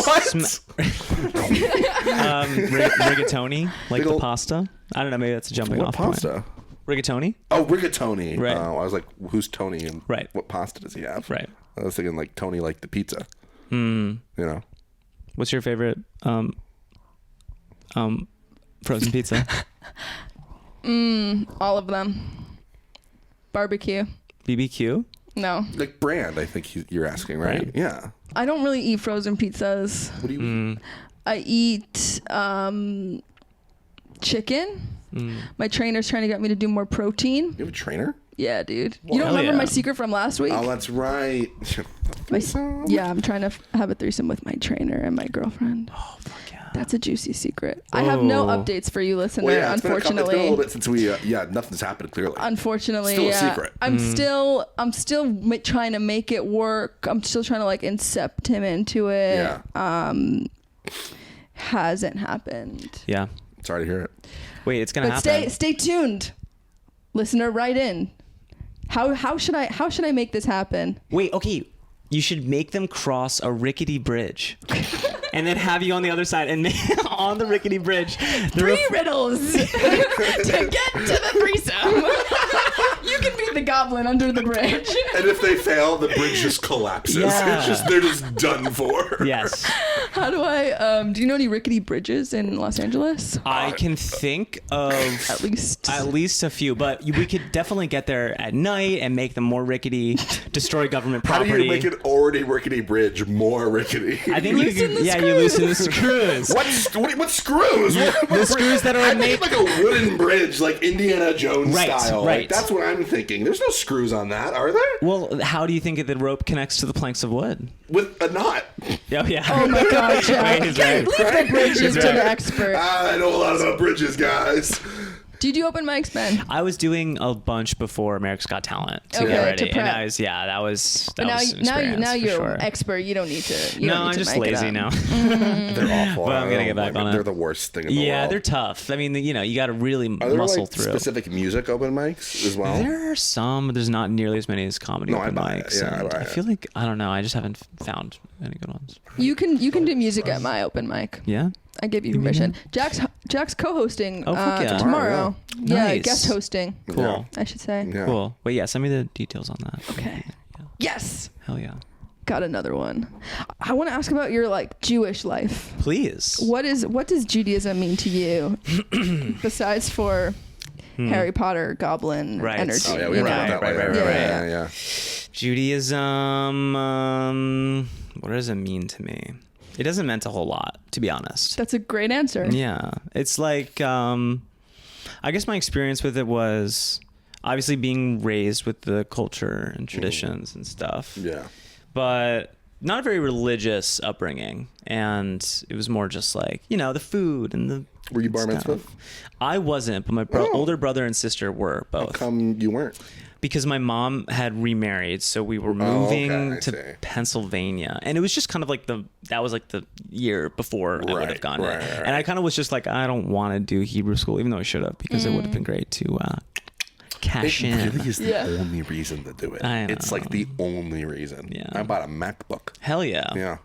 rigatoni, like Big the ol- pasta. I don't know, maybe that's a jumping What off pasta? point. Rigatoni? Oh, rigatoni. Right. I was like, who's Tony and Right. what pasta does he have? Right. I was thinking like Tony like the pizza. Mm. You know? What's your favorite frozen pizza? All of them. Barbecue. BBQ? No, Like brand, I think you're asking, right? Brand. Yeah. I don't really eat frozen pizzas. What do you Mm. I eat chicken. My trainer's trying to get me to do more protein. You have a trainer? Yeah, dude. You don't Hell remember yeah. my secret from last week? Oh, that's right. Yeah, I'm trying to have a threesome with my trainer and my girlfriend. Oh, fuck yeah. That's a juicy secret. I have no Oh. updates for you, listener. Well, yeah, it's been a Unfortunately, little bit since we, nothing's happened clearly. unfortunately, Still a yeah. secret. I'm still trying to make it work. I'm still trying to like incept him into it. Yeah. Hasn't happened. Yeah. Sorry to hear it. Wait, it's gonna But happen. stay tuned, listener. Write in. How should I make this happen? Wait, okay. You should make them cross a rickety bridge. And then have you on the other side, and on the rickety bridge, Three riddles to get to the threesome. You can be the goblin under the bridge. And if they fail, the bridge just collapses. Yeah. They're just done for. Yes. How do I? Do you know any rickety bridges in Los Angeles? I can think of At least a few, but we could definitely get there at night and make them more rickety, destroy government How property. do you make an already rickety bridge more rickety? I think you Loosen could, the you loosen the screws. What screws? The screws that are I made. think like a wooden bridge, like Indiana Jones Right, style. right. Like, that's what I'm thinking. There's no screws on that, are there? Well, how do you think the rope connects to the planks of wood? With a knot. Oh yeah. Oh my God, Jack. Right, he's right. Leave the bridges He's to right. the expert. I know a lot about bridges, guys. Do you do open mics, Ben? I was doing a bunch before America's Got Talent to Okay, get to ready, prep. and that was But an experience now for you're sure. an expert. You don't need to. You No, don't need I'm to just make it lazy up. now. They're awful. Well, I'm gonna get back on it. They're the worst thing in the world. Yeah, they're tough. I mean, you got to really Are there muscle like through. specific music open mics as well? There are some, but there's not nearly as many as comedy No, I open buy it. mics. Yeah, I and buy I it. feel like I don't know. I just haven't found any good ones. You can do music at my open mic. Yeah. I give you You mean permission. Jack's co-hosting Oh, fuck yeah. tomorrow. Yeah, Nice. guest hosting. Cool. I should say. Yeah. Cool. Wait, yeah. Send me the details on that. Okay. Yes. Hell yeah. Got another one. I want to ask about your like Jewish life. Please. What does Judaism mean to you, besides for Harry Potter goblin Right. energy? Oh yeah, we you talk know? about that Right, later. right, right. Yeah. Judaism. What does it mean to me? It doesn't mean a whole lot, to be honest. That's a great answer. Yeah. It's like, I guess my experience with it was obviously being raised with the culture and traditions and stuff. Yeah. But not a very religious upbringing. And it was more just like, the food and Were you bar mitzvah? I wasn't, but my older brother and sister were both. How come you weren't? Because my mom had remarried, so we were moving to Pennsylvania, and it was just kind of like that was like the year before I would have gone in. And I kind of was just like, I don't want to do Hebrew school, even though I should have, because it would have been great to cash in. It really is the only reason to do it. I know. It's like the only reason. Yeah. I bought a MacBook. Hell yeah. Yeah.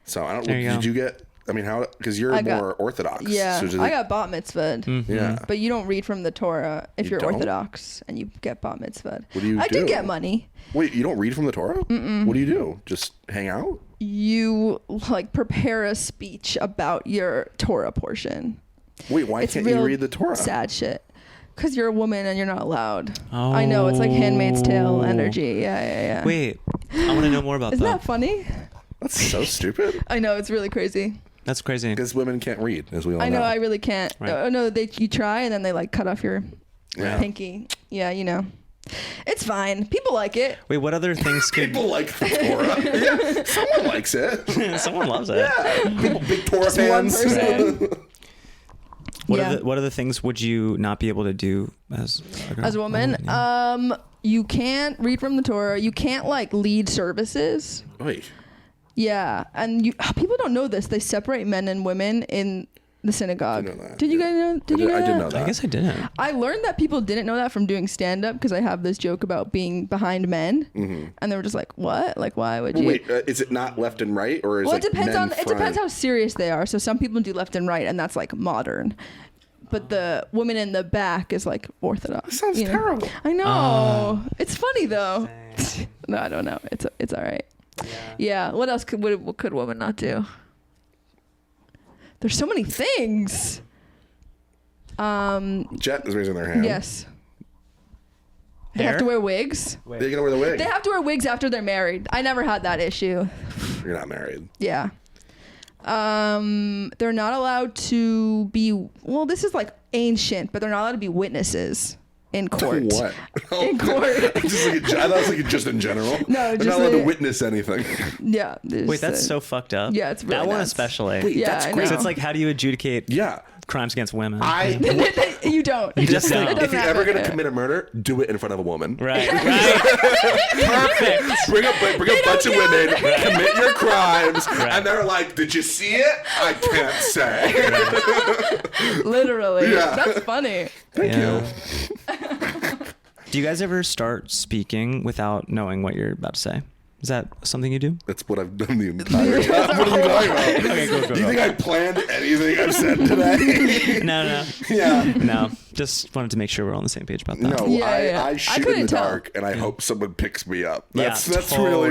So I don't. There you Did go. you get? I mean, how? Because you're more Orthodox. Yeah, So I got bat mitzvahed. Mm-hmm. Yeah. But you don't read from the Torah if you're don't? Orthodox and you get bat mitzvahed. What do you I do? did get money. Wait, you don't read from the Torah? Mm-mm. What do you do? Just hang out? You like prepare a speech about your Torah portion. Wait, why It's can't real you read the Torah? Sad shit. Because you're a woman and you're not allowed. Oh. I know, it's like Handmaid's Tale energy. Yeah. Wait, I want to know more about Isn't that. that funny? That's so stupid. I know, it's really crazy. That's crazy. Because women can't read, as we all I know, I really can't. Right. Oh, no, you try and then they like cut off your pinky. Yeah, you know. It's fine. People like it. Wait, what other things could... People like the Torah. Yeah, someone likes it. Someone loves it. Yeah, people, big Torah Just one fans. person. What other things would you not be able to do as a girl? As a woman, you can't read from the Torah. You can't like lead services. Oy. Yeah, and people don't know this. They separate men and women in the synagogue. Didn't know that. Did you guys know? Did you know I didn't that? know that. I guess I didn't. I learned that people didn't know that from doing stand up because I have this joke about being behind men, and they were just like, "What? Like, why would you?" Wait, is it not left and right, or is Well, it it depends men on it front? depends how serious they are. So some people do left and right, and that's like modern. But the woman in the back is like Orthodox. That sounds terrible. I know. It's funny though. No, I don't know. It's all right. Yeah. What else could women not do? There's so many things. Jet is raising their hand. Yes. They Hair? have to wear wigs. They're gonna wear the wig. They have to wear wigs after they're married. I never had that issue. You're not married. Yeah. They're not allowed to be. Well, this is like ancient, but they're not allowed to be witnesses in court. What? In court. I thought it was like just in general. No, they're just not allowed the- to witness anything. Yeah. Wait, that's so fucked up. Yeah, it's really that one nuts. especially. Wait, Yeah, that's I great. So know. it's like, how do you adjudicate Yeah. crimes against women? You don't. You just don't. It doesn't If you're ever happen. gonna commit a murder, do it in front of a woman. Right. Perfect. Bring a bunch of women, commit your crimes, and they're like, "Did you see it? I can't say." Literally. Yeah. That's funny. Thank Yeah. you. Do you guys ever start speaking without knowing what you're about to say? Is that something you do? That's what I've done the entire time. What are you talking about? Okay, go. Do you think I planned anything I've said today? No. Yeah. No. Just wanted to make sure we're on the same page about that. No, Yeah. I I shoot in couldn't the tell. dark, and I hope someone picks me up. Yeah, That's really what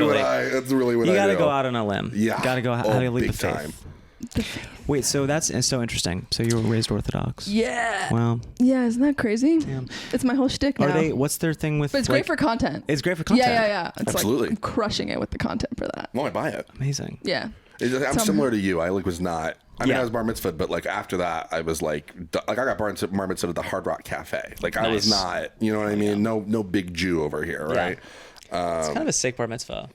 totally. That's really what You I gotta do. go out on a limb. Yeah. Gotta go. How do you lead big the faith? time. Wait, so that's so interesting. So you were raised Orthodox. Yeah. Wow. Yeah, isn't that crazy? Damn. It's my whole shtick now. Are they? What's their thing with? But it's like, great for content. It's great for content. Yeah. It's Absolutely. like I'm crushing it with the content for that. No, I buy it. Amazing. Yeah. I'm similar to you. I was not. I mean, Yeah. I was bar mitzvahed, but like after that, I was like I got bar mitzvahed at the Hard Rock Cafe. Like I was Nice. not. You know what I mean? No big Jew over here, right? It's kind of a sick bar mitzvah.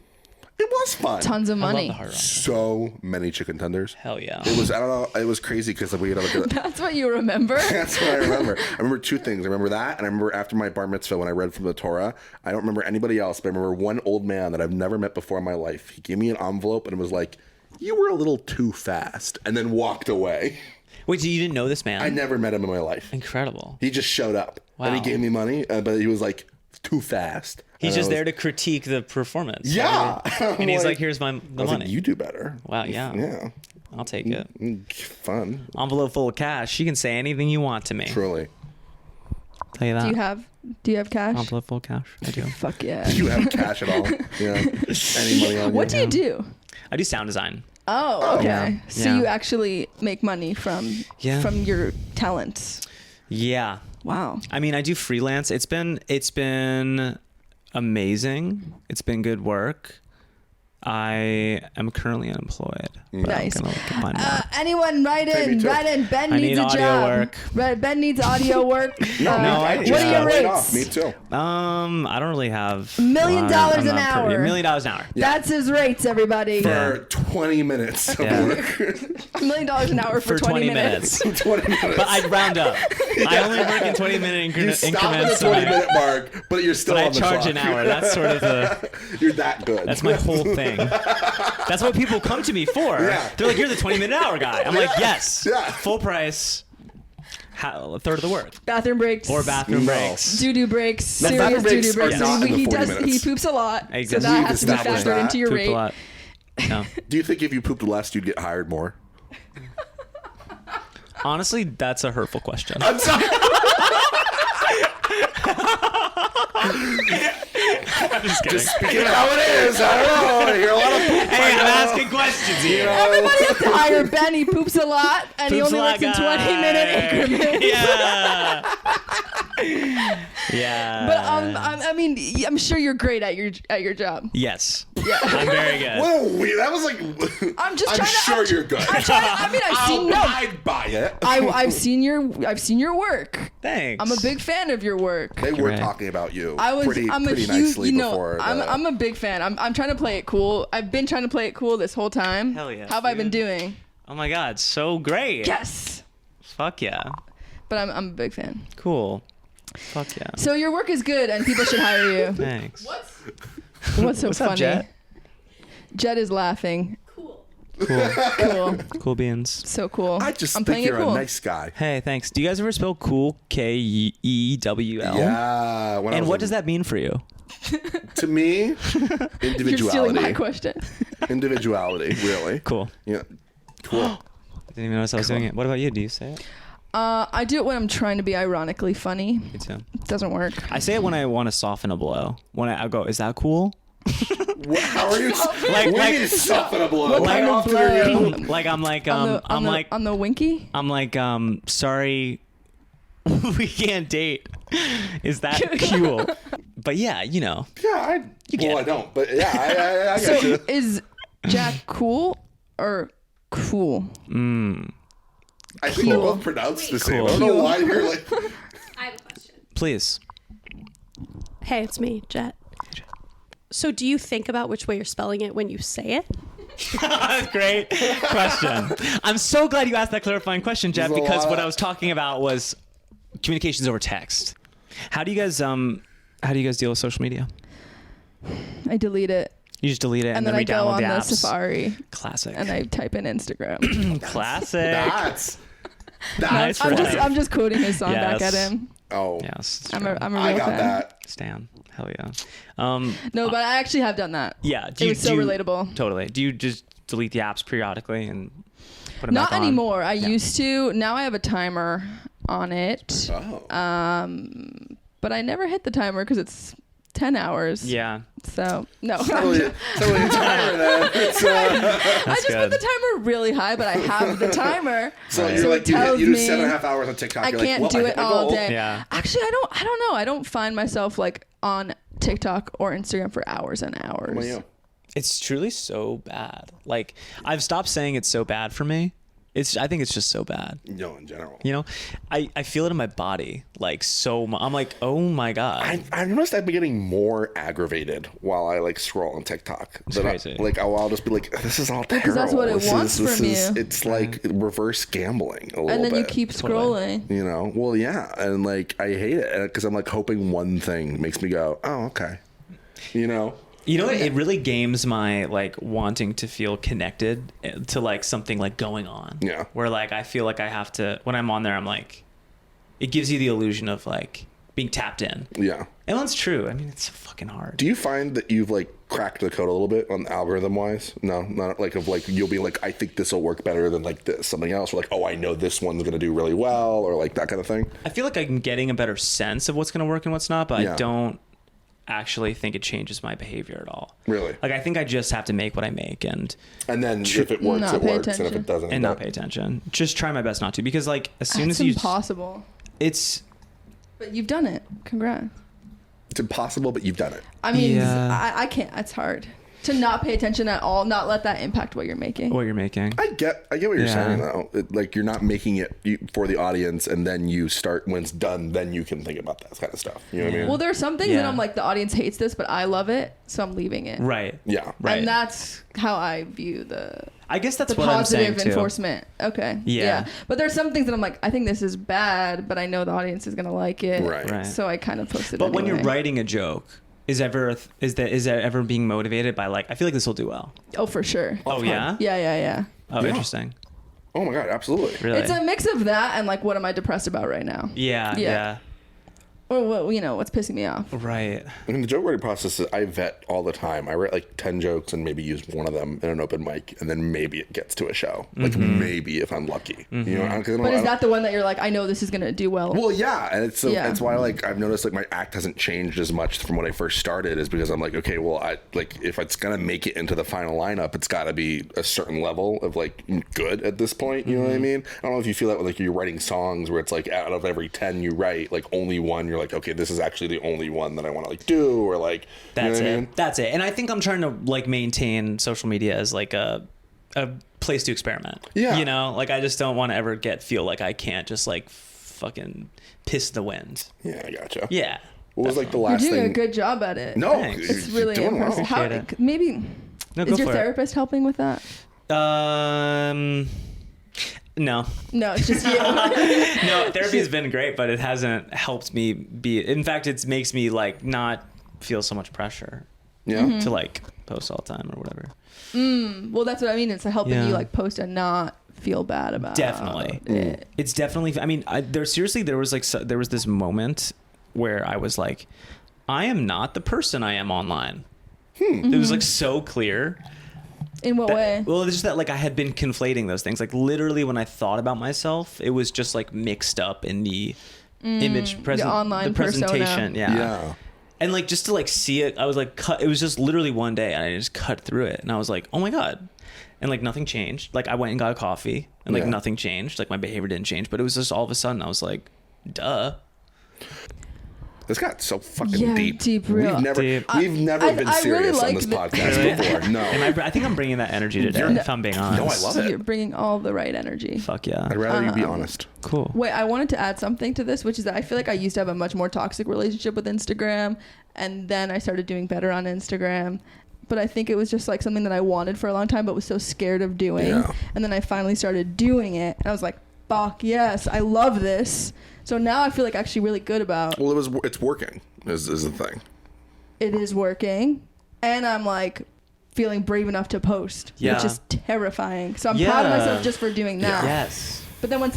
It was fun. Tons of I love money. the Hard Rock. So many chicken tenders. Hell yeah. It was. I don't know. It was crazy because we had like That's what you remember? That's what I remember. I remember two things. I remember that, and I remember after my bar mitzvah when I read from the Torah. I don't remember anybody else, but I remember one old man that I've never met before in my life. He gave me an envelope and it was like, "You were a little too fast," and then walked away. Wait, so you didn't know this man? I never met him in my life. Incredible. He just showed up and he Wow. gave me money, but he was like too fast. He's And just I was- there to critique the performance. Yeah. And he's like, here's the I was money. like, you do better. Wow, yeah. Yeah. I'll take it. Fun. Envelope full of cash. You can say anything you want to me. Truly. Tell you that. Do you have cash? Envelope full of cash? I do. Fuck yeah. Do you have cash at all? Yeah. Any money on you? What do you do? I do sound design. Oh, okay. Yeah. So Yeah. you actually make money from your talents. Yeah. Wow. I mean, I do freelance. It's been amazing. It's been good work. I am currently unemployed. But Nice. I'm gonna combine that. Anyone write Pay me in. too. Write in. Ben I needs need a audio job. work. Ben needs audio work. No, I what just are got your laid rates? off. Me too. I don't really have $1 million I'm an not hour. $1 million an hour. That's his rates, everybody. For 20 minutes of work. $1 million an hour for 20 minutes. 20 minutes. But I'd round up. I only work in 20-minute You stop at increments. the 20-minute mark, but you're still But I on the charge clock. an hour. That's sort of the. You're that good. That's my whole thing. That's what people come to me for. Yeah. They're like, "You're the 20-minute hour guy." I'm like, "Yes, Yeah. full price, a third of the work, Bathroom breaks. or bathroom No. breaks." Doo-doo breaks. Serious bathroom breaks doo-doo breaks. are not in the he 40 does. minutes. He poops a lot. So Exactly. that We've has to be established factored that. into your Poop rate. a lot. No. Do you think if you pooped less, you'd get hired more? Honestly, that's a hurtful question. I'm sorry. Just speaking how it is. I don't know. I hear a lot of poop. Hey, I'm asking questions here. Everybody has to hire Ben. He poops a lot, and he Poops only a lot works in 20-minute guy. increments. Yeah. Yeah. But I mean, I'm sure you're great at your job. Yes. Yeah. I'm very good. Whoa, that was like. I'm just I'm trying to. sure you're good. I'm trying to, I mean, I've seen no. I'd buy it. I've seen your work. Thanks. I'm a big fan of your work. They were Right. talking about you I'm pretty a huge, nicely you know, before. I'm a big fan. I'm trying to play it cool. I've been trying to play it cool this whole time. Hell yeah, How have I been dude. doing? Oh my god, so great. Yes. Fuck yeah. But I'm a big fan. Cool. Fuck yeah. So your work is good, and people should hire you. Thanks. What's so What's funny? up, Jet? Jet is laughing. Cool. Cool. Cool beans. So cool. I just I'm think playing you're it cool. a nice guy. Hey, thanks. Do you guys ever spell cool? K-E-W-L? Yeah. when I And was what in- does that mean for you? To me, You're stealing individuality. my question. Individuality, really. Cool. Yeah. Cool. I didn't even notice I was doing it. What about you? Do you say it? I do it when I'm trying to be ironically funny. Me too. It doesn't work. I say it when I want to soften a blow. When I go, is that cool? How are you? Like- what like- do you soften a blow? What How kind of often are you? blow? Like I'm like on the winky. I'm like sorry, we can't date. Is that cool? But yeah, you know. Yeah, get I it. don't. But yeah, I So got you. is Jack cool or cool? I think they're both pronounced the same. Cool. I don't know why you're like. I have a question. Please. Hey, it's me, Jet. So do you think about which way you're spelling it when you say it? Great question. I'm so glad you asked that clarifying question, Jeff, There's a because lot what of- I was talking about was communications over text. How do you guys deal with social media? I delete it You just delete it and, and then I go re-download on the the apps. Safari Classic. and I type in Instagram. Classic. That's. Nice I'm for just life. I'm just quoting his song back Yes. at him. Oh. Yes. I'm a real I got fan. that. Stan. Hell yeah. No, but I actually have done that. Yeah. It was so relatable. Totally. Do you just delete the apps periodically and put them Not back on? anymore. I used to. Now I have a timer on it. Oh. But I never hit the timer because it's 10 hours. Yeah. So no. Totally timer then. It's, I just good. put the timer really high, but I have the timer. so Right. you're So like it you tells do me 7.5 hours on TikTok. I You're can't like, well, do I it hit my all goal. day. Yeah. Actually, I don't know. I don't find myself like on TikTok or Instagram for hours and hours. What about you? It's truly so bad. Like I've stopped saying it's so bad for me. I think it's just so bad. No, in general. You know, I feel it in my body like so much. I'm like, oh my god. I've noticed I've been getting more aggravated while I like scroll on TikTok. It's That crazy. I'll just be like, this is all terrible. 'cause that's what it This wants is- from this is- you. It's like reverse gambling a little And then bit. you keep scrolling. You know, well, yeah, and like I hate it because I'm like hoping one thing makes me go, oh, okay, you know. You know what? It really games my like wanting to feel connected to like something like going on. Yeah. Where like I feel like I have to when I'm on there. I'm like, it gives you the illusion of like being tapped in. Yeah. And that's true. I mean, it's so fucking hard. Do you find that you've like cracked the code a little bit on algorithm wise? No, not like of like you'll be like, I think this will work better than like this something else. Or like, oh, I know this one's gonna do really well, or like that kind of thing. I feel like I'm getting a better sense of what's going to work and what's not, but Yeah. I don't actually think it changes my behavior at all. Really? Like I think I just have to make what I make and And then if it works, Not it pay works, and if attention. it doesn't, not it pay attention. Just try my best not to because like as soon It's as you impossible. it's But you've done it. Congrats. it's impossible, but you've done it. I mean, Yeah. I can't. It's hard. To not pay attention at all, not let that impact what you're making. I get what you're saying though. Like you're not making it for the audience, and then you start when it's done. Then you can think about that kind of stuff. You know what I mean? Well, there are some things that I'm like, the audience hates this, but I love it, so I'm leaving it. Right. Yeah. Right. And that's how I view I guess that's the what I'm saying positive too. enforcement. Okay. Yeah. But there's some things that I'm like, I think this is bad, but I know the audience is gonna like it. Right. So I kind of post it. But when you're anyway. writing a joke, is that ever being motivated by like, I feel like this will do well? Oh, for sure. Oh yeah. Yeah. Oh, Yeah. interesting. Oh my god, absolutely. Really? It's a mix of that and like, what am I depressed about right now? Yeah. Or what, what's pissing me off. Right. I mean, the joke writing process is I vet all the time. I write like 10 jokes and maybe use one of them in an open mic, and then maybe it gets to a show. Like maybe if I'm lucky. You know, But is that the one that you're like, I know this is gonna do well? Well, yeah, and it's Yeah. it's why like I've noticed like my act hasn't changed as much from when I first started, is because I'm like, okay, well, I like if it's gonna make it into the final lineup, it's got to be a certain level of like good at this point. You know what I mean? I don't know if you feel that with like you're writing songs where it's like out of every 10 you write, like only one you're like, okay, this is actually the only one that I want to like do, or like That's you know it. what I mean? That's it. And I think I'm trying to like maintain social media as like a place to experiment. Yeah. You know, like I just don't want to ever feel like I can't just like fucking piss the wind. Yeah, I gotcha. Yeah. What was like the You're last doing thing? a good job at it. No, Thanks. It's really doing well. impressive. How, Appreciate it. maybe No, go is your for it. therapist helping with that? No. No, it's just you. No, therapy has been great, but it hasn't helped me in fact, it makes me like not feel so much pressure Yeah. to like post all the time or whatever. Well, that's what I mean. It's helping Yeah. you like post and not feel bad about Definitely. it. It's definitely, I mean, there was like, there was this moment where I was like, I am not the person I am online. It was like so clear. In what way? Well, it's just that like I had been conflating those things. Like literally when I thought about myself, it was just like mixed up in the image present, the online presentation. persona. Yeah. And like just to like see it, I was like it was just literally one day and I just cut through it and I was like, oh my God. And like nothing changed. Like I went and got a coffee and like Yeah. nothing changed. Like my behavior didn't change, but it was just all of a sudden I was like, duh. This got so fucking Yeah, deep. deep, real. We've never been I really serious on like this the- podcast Really? before. No. I think I'm bringing that energy today, if I'm being honest. No, I love it. You're bringing all the right energy. Fuck yeah. I'd rather you be honest. Cool. Wait, I wanted to add something to this, which is that I feel like I used to have a much more toxic relationship with Instagram, and then I started doing better on Instagram. But I think it was just like something that I wanted for a long time, but was so scared of doing. Yeah. And then I finally started doing it, and I was like, fuck yes, I love this. So now I feel like actually really good about Well, it's working. Is the thing. it is working, and I'm like feeling brave enough to post, Yeah. which is terrifying. So I'm proud of Yeah. myself just for doing that. Yes. But then when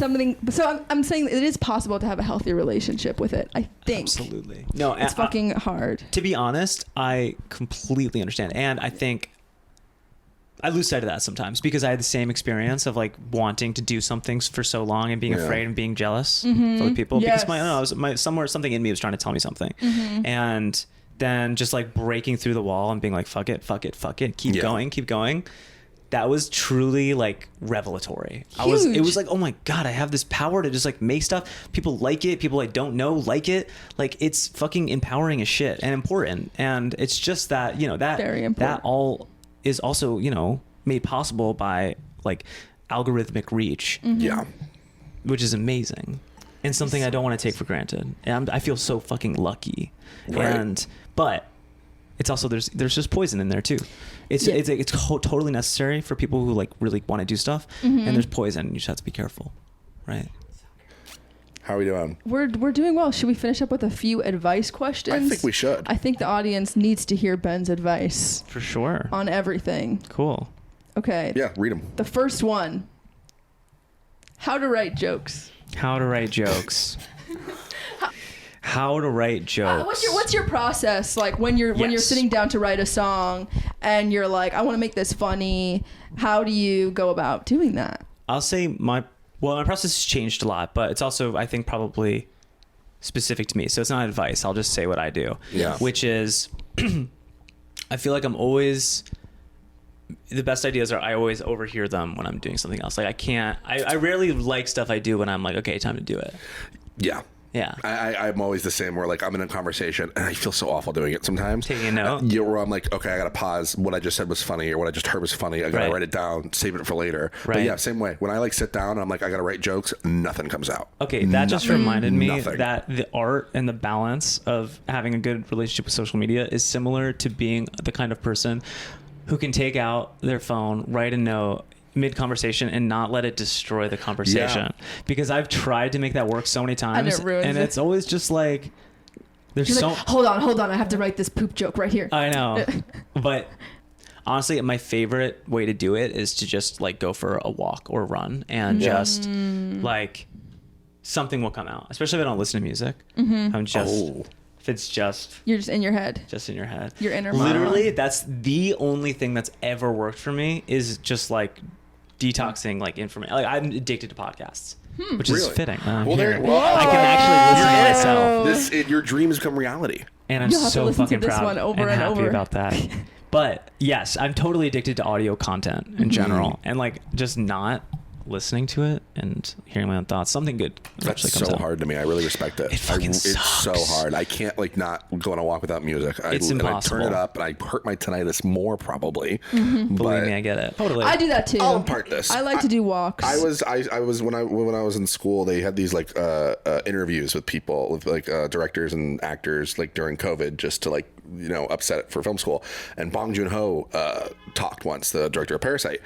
I'm saying it is possible to have a healthy relationship with it. I think Absolutely. No, it's fucking hard. to be honest, I completely understand. And I think I lose sight of that sometimes because I had the same experience of like wanting to do something for so long and being Yeah. afraid and being jealous of other people Yes. because something in me was trying to tell me something. And then just like breaking through the wall and being like, fuck it, keep Yeah. going. That was truly like revelatory. It Huge. was like, oh my God, I have this power to just like make stuff. People like it. People I don't know like it. Like it's fucking empowering as shit and important. And it's just that, that, Very important. that all is also, made possible by like algorithmic reach, Yeah. which is amazing and something I don't want to take for granted. And I feel so fucking lucky. Right. But it's also, there's just poison in there too. It's totally necessary for people who like really want to do stuff, and there's poison. You just have to be careful, right? How are we doing? We're doing well. Should we finish up with a few advice questions? I think we should. I think the audience needs to hear Ben's advice For sure. on everything. Cool. Okay. Yeah, read them. The first one. How to write jokes. How to write jokes. How to write jokes. What's your process like when you're Yes. sitting down to write a song and you're like, I want to make this funny. How do you go about doing that? I'll say my process has changed a lot, but it's also, I think, probably specific to me. So it's not advice. I'll just say what I do. Yeah. Which is, I feel like the best ideas I always overhear them when I'm doing something else. Like I rarely like stuff I do when I'm like, okay, time to do it. Yeah. Yeah. I'm always the same where like I'm in a conversation and I feel so awful doing it sometimes. Taking a note. Yeah, where I'm like, okay, I gotta pause. What I just said was funny, or what I just heard was funny. I gotta write it down, save it for later. But yeah, same way. When I like sit down and I'm like, I gotta write jokes, nothing comes out. Okay, that just reminded me Nothing. that the art and the balance of having a good relationship with social media is similar to being the kind of person who can take out their phone, write a note mid-conversation and not let it destroy the conversation. Because I've tried to make that work so many times and it's always just like there's You're so like, hold on, I have to write this poop joke right here. I know. But honestly, my favorite way to do it is to just like go for a walk or run and just like something will come out, especially if I don't listen to music. I'm just if it's just you're just in your head, your inner literally monologue. That's the only thing that's ever worked for me is just like detoxing like information. Like I'm addicted to podcasts, which is fitting. I can actually listen to myself. Your dreams become reality, and I'm so fucking proud and happy about that. But yes, I'm totally addicted to audio content in general, and like just not listening to it and hearing my own thoughts. Something good. That's so hard to me. I really respect it. It fucking It's so sucks. hard. I can't like not go on a walk without music. It's impossible. I turn it up and I hurt my tinnitus more probably. Believe me, I get it. Totally. I do that too. I'll impart this. I like to do walks. I was when I was in school. They had these like interviews with people, with like directors and actors, like during COVID, just to like upset it for film school. And Bong Joon-ho talked once, the director of Parasite,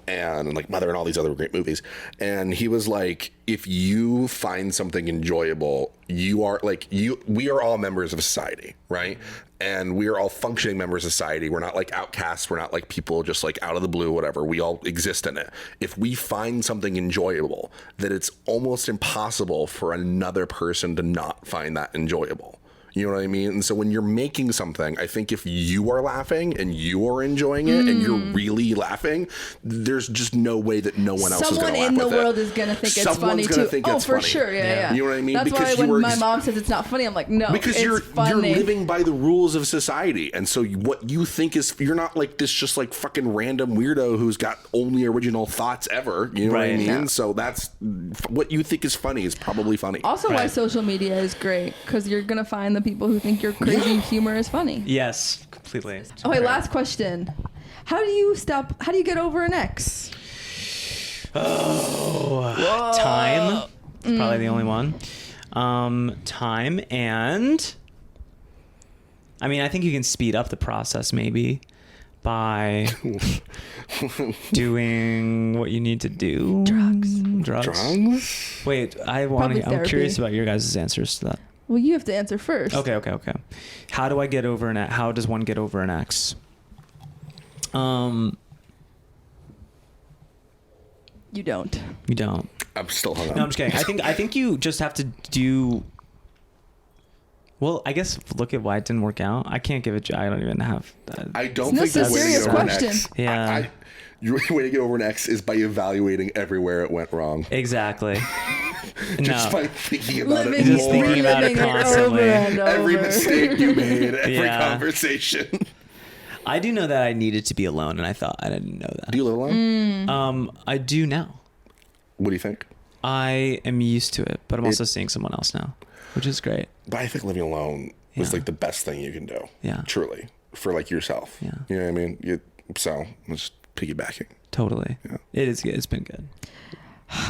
and like Mother and all these other great movies. And he was like, if you find something enjoyable, we are all members of society, right? And we are all functioning members of society. We're not like outcasts. We're not like people just like out of the blue, whatever. We all exist in it. If we find something enjoyable, that it's almost impossible for another person to not find that enjoyable. You know what I mean? And so when you're making something, I think if you are laughing and you are enjoying it and you're really laughing, there's just no way that no one else is going to laugh with it. Someone in the world is going to think it's funny too. For sure. Yeah. You know what I mean? That's because why when my mom says it's not funny, I'm like, no, because you're living by the rules of society. And so what you think is, you're not like this just like fucking random weirdo who's got only original thoughts ever. You know what I mean? Yeah. So that's what you think is funny is probably funny. Also why social media is great, because you're going to find the people who think your crazy humor is funny. Yes, completely. Okay, last question. How do you get over an ex? Time. It's probably the only one. Time, and I mean, I think you can speed up the process maybe by doing what you need to do. Drugs? Wait, I'm curious about your guys' answers to that. Well, you have to answer first. Okay. How do I get over how does one get over an ex? You don't. I'm still hung up. No, I'm just kidding. I think you just have to do. Well, I guess look at why it didn't work out. I can't give it. I don't even have. I don't think that's a serious question. Yeah. Your way to get over an ex is by evaluating everywhere it went wrong. Exactly. Just by thinking about it Just thinking about it constantly. Every mistake you made, every conversation. I do know that I needed to be alone, and I thought I didn't know that. Do you live alone? I do now. What do you think? I am used to it, but I'm also seeing someone else now, which is great. But I think living alone is like the best thing you can do. Yeah. Truly. For like yourself. Yeah. You know what I mean? So I'm just piggybacking. Totally. Yeah. It is good. It's been good.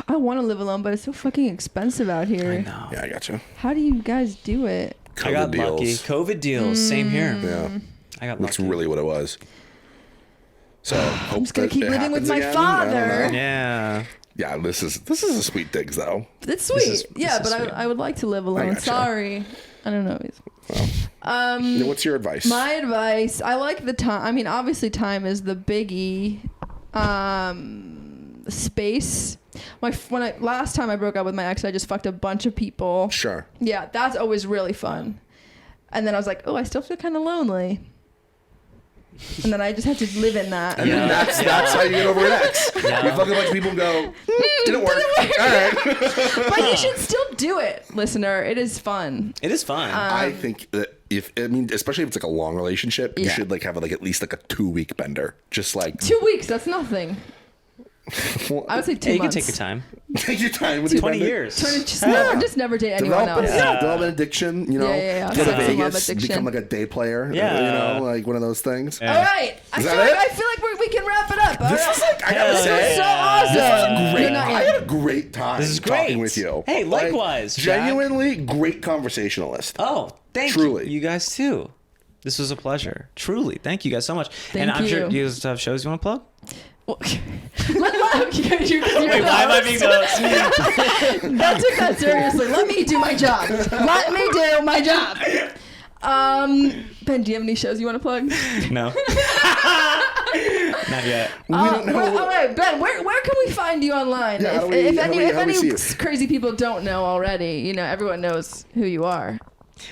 I want to live alone, but it's so fucking expensive out here. I know. Yeah, I got you. How do you guys do it? COVID I got deals. lucky. COVID deals. Same here. Yeah. I got lucky. That's really what it was. So I'm just gonna keep living with my father. Yeah. Yeah, this is a sweet digs though. It's sweet. But sweet. I would like to live alone. gotcha. Sorry. I don't know. What's your advice? My advice, I like the time. I mean, obviously time is the biggie. Space. Last time I broke up with my ex, I just fucked a bunch of people. Sure. Yeah, that's always really fun. And then I was like, oh, I still feel kind of lonely. And then I just had to live in that. And then that's how you get over an ex. Yeah. You fuck a bunch of people and go, didn't work. All right. But you should still do it, listener. It is fun. It is fun. I think that especially if it's like a long relationship, you should like have like at least like a 2-week bender. Just like 2 weeks, that's nothing. I would say 2 months. You can take your time. Take your time with 20 Bender. years. Just never date anyone else. Develop an addiction, you know. Yeah. Go to Sex and love Vegas, addiction. become like a day player. Yeah. You know, like one of those things. All right. I Is feel that like, it? we can wrap it up. All This right? is like, I gotta This say, was so awesome. great. You're not I in. had a great time This is talking great. with you. Hey, likewise, Jack. Genuinely great conversationalist. Oh, thank Truly. you. You guys too. This was a pleasure. Truly. Thank you guys so much. Thank and I'm sure you. you guys have shows you want to plug? Well, you're Wait, why am I being the host? Don't take that seriously. Let me do my job. Let me do my job. Ben, do you have any shows you want to plug? No. Not yet. We don't know. All right, Ben, where can we find you online? Yeah, how do we- if how do we any see you? crazy people don't know already, you know, everyone knows who you are.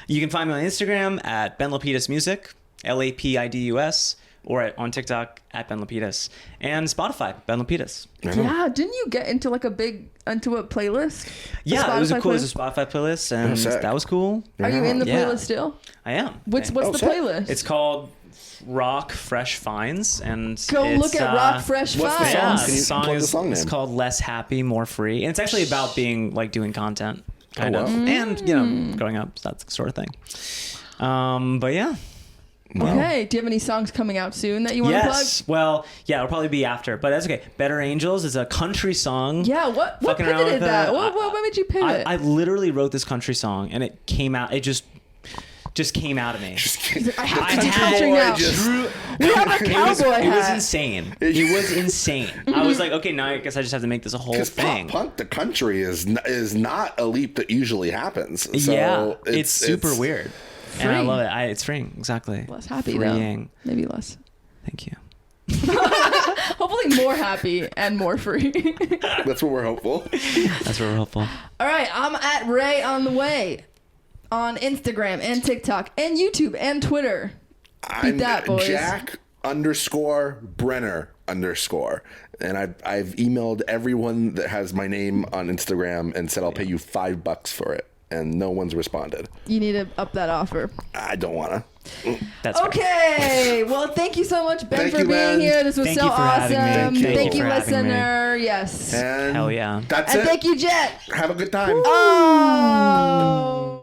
You can find me on Instagram at Ben Lapidus Music, Lapidus, or on TikTok at Ben Lapidus, and Spotify, Ben Lapidus. Yeah, didn't you get into like into a playlist? Yeah, it was a Spotify cool. It playlist? was a Spotify playlist, and Oh, sick. that was cool. Are you in the Yeah. playlist still? I am. What's Okay. the sick. playlist? It's called Rock Fresh Finds, and Go it's, look at Rock Fresh what's the Finds. song? Yeah, Can the you song plug the is song it's name? called Less Happy, More Free, and it's actually about being like doing content, kind wow. of, and you know, growing up, that sort of thing. But yeah. Okay. Do you have any songs coming out soon that you want to plug? Yes. Well, yeah, it'll probably be after, but that's okay. Better Angels is a country song. Yeah. What Fucking around pivoted with that? it. What made you pivot? I literally wrote this country song, and it came out. It just came out of me. I have to I do had country now. true. We have a It was cowboy hat. insane. It was insane. I was like, okay, now I guess I just have to make this a whole Because thing. punk to country is not a leap that usually happens. So Yeah, it's super weird, and I Free. love it. It's freeing, exactly. Less happy Freeing. though. Maybe less. Thank you. Hopefully more happy and more free. That's what we're hopeful. That's what we're hopeful. All right, I'm at Raye on the Way on Instagram and TikTok and YouTube and Twitter. I'm that, boys. Jack_Brenner_. And I've emailed everyone that has my name on Instagram and said I'll pay you $5 for it. And no one's responded. You need to up that offer. I don't wanna. That's fair. Okay. Well, thank you so much, Ben, Thank for you, being Ben. here. This was Thank so you for having me. awesome. Thank you for having me. listener. Yes. And Hell yeah. That's And it. thank you, Jet. Have a good time. Oh.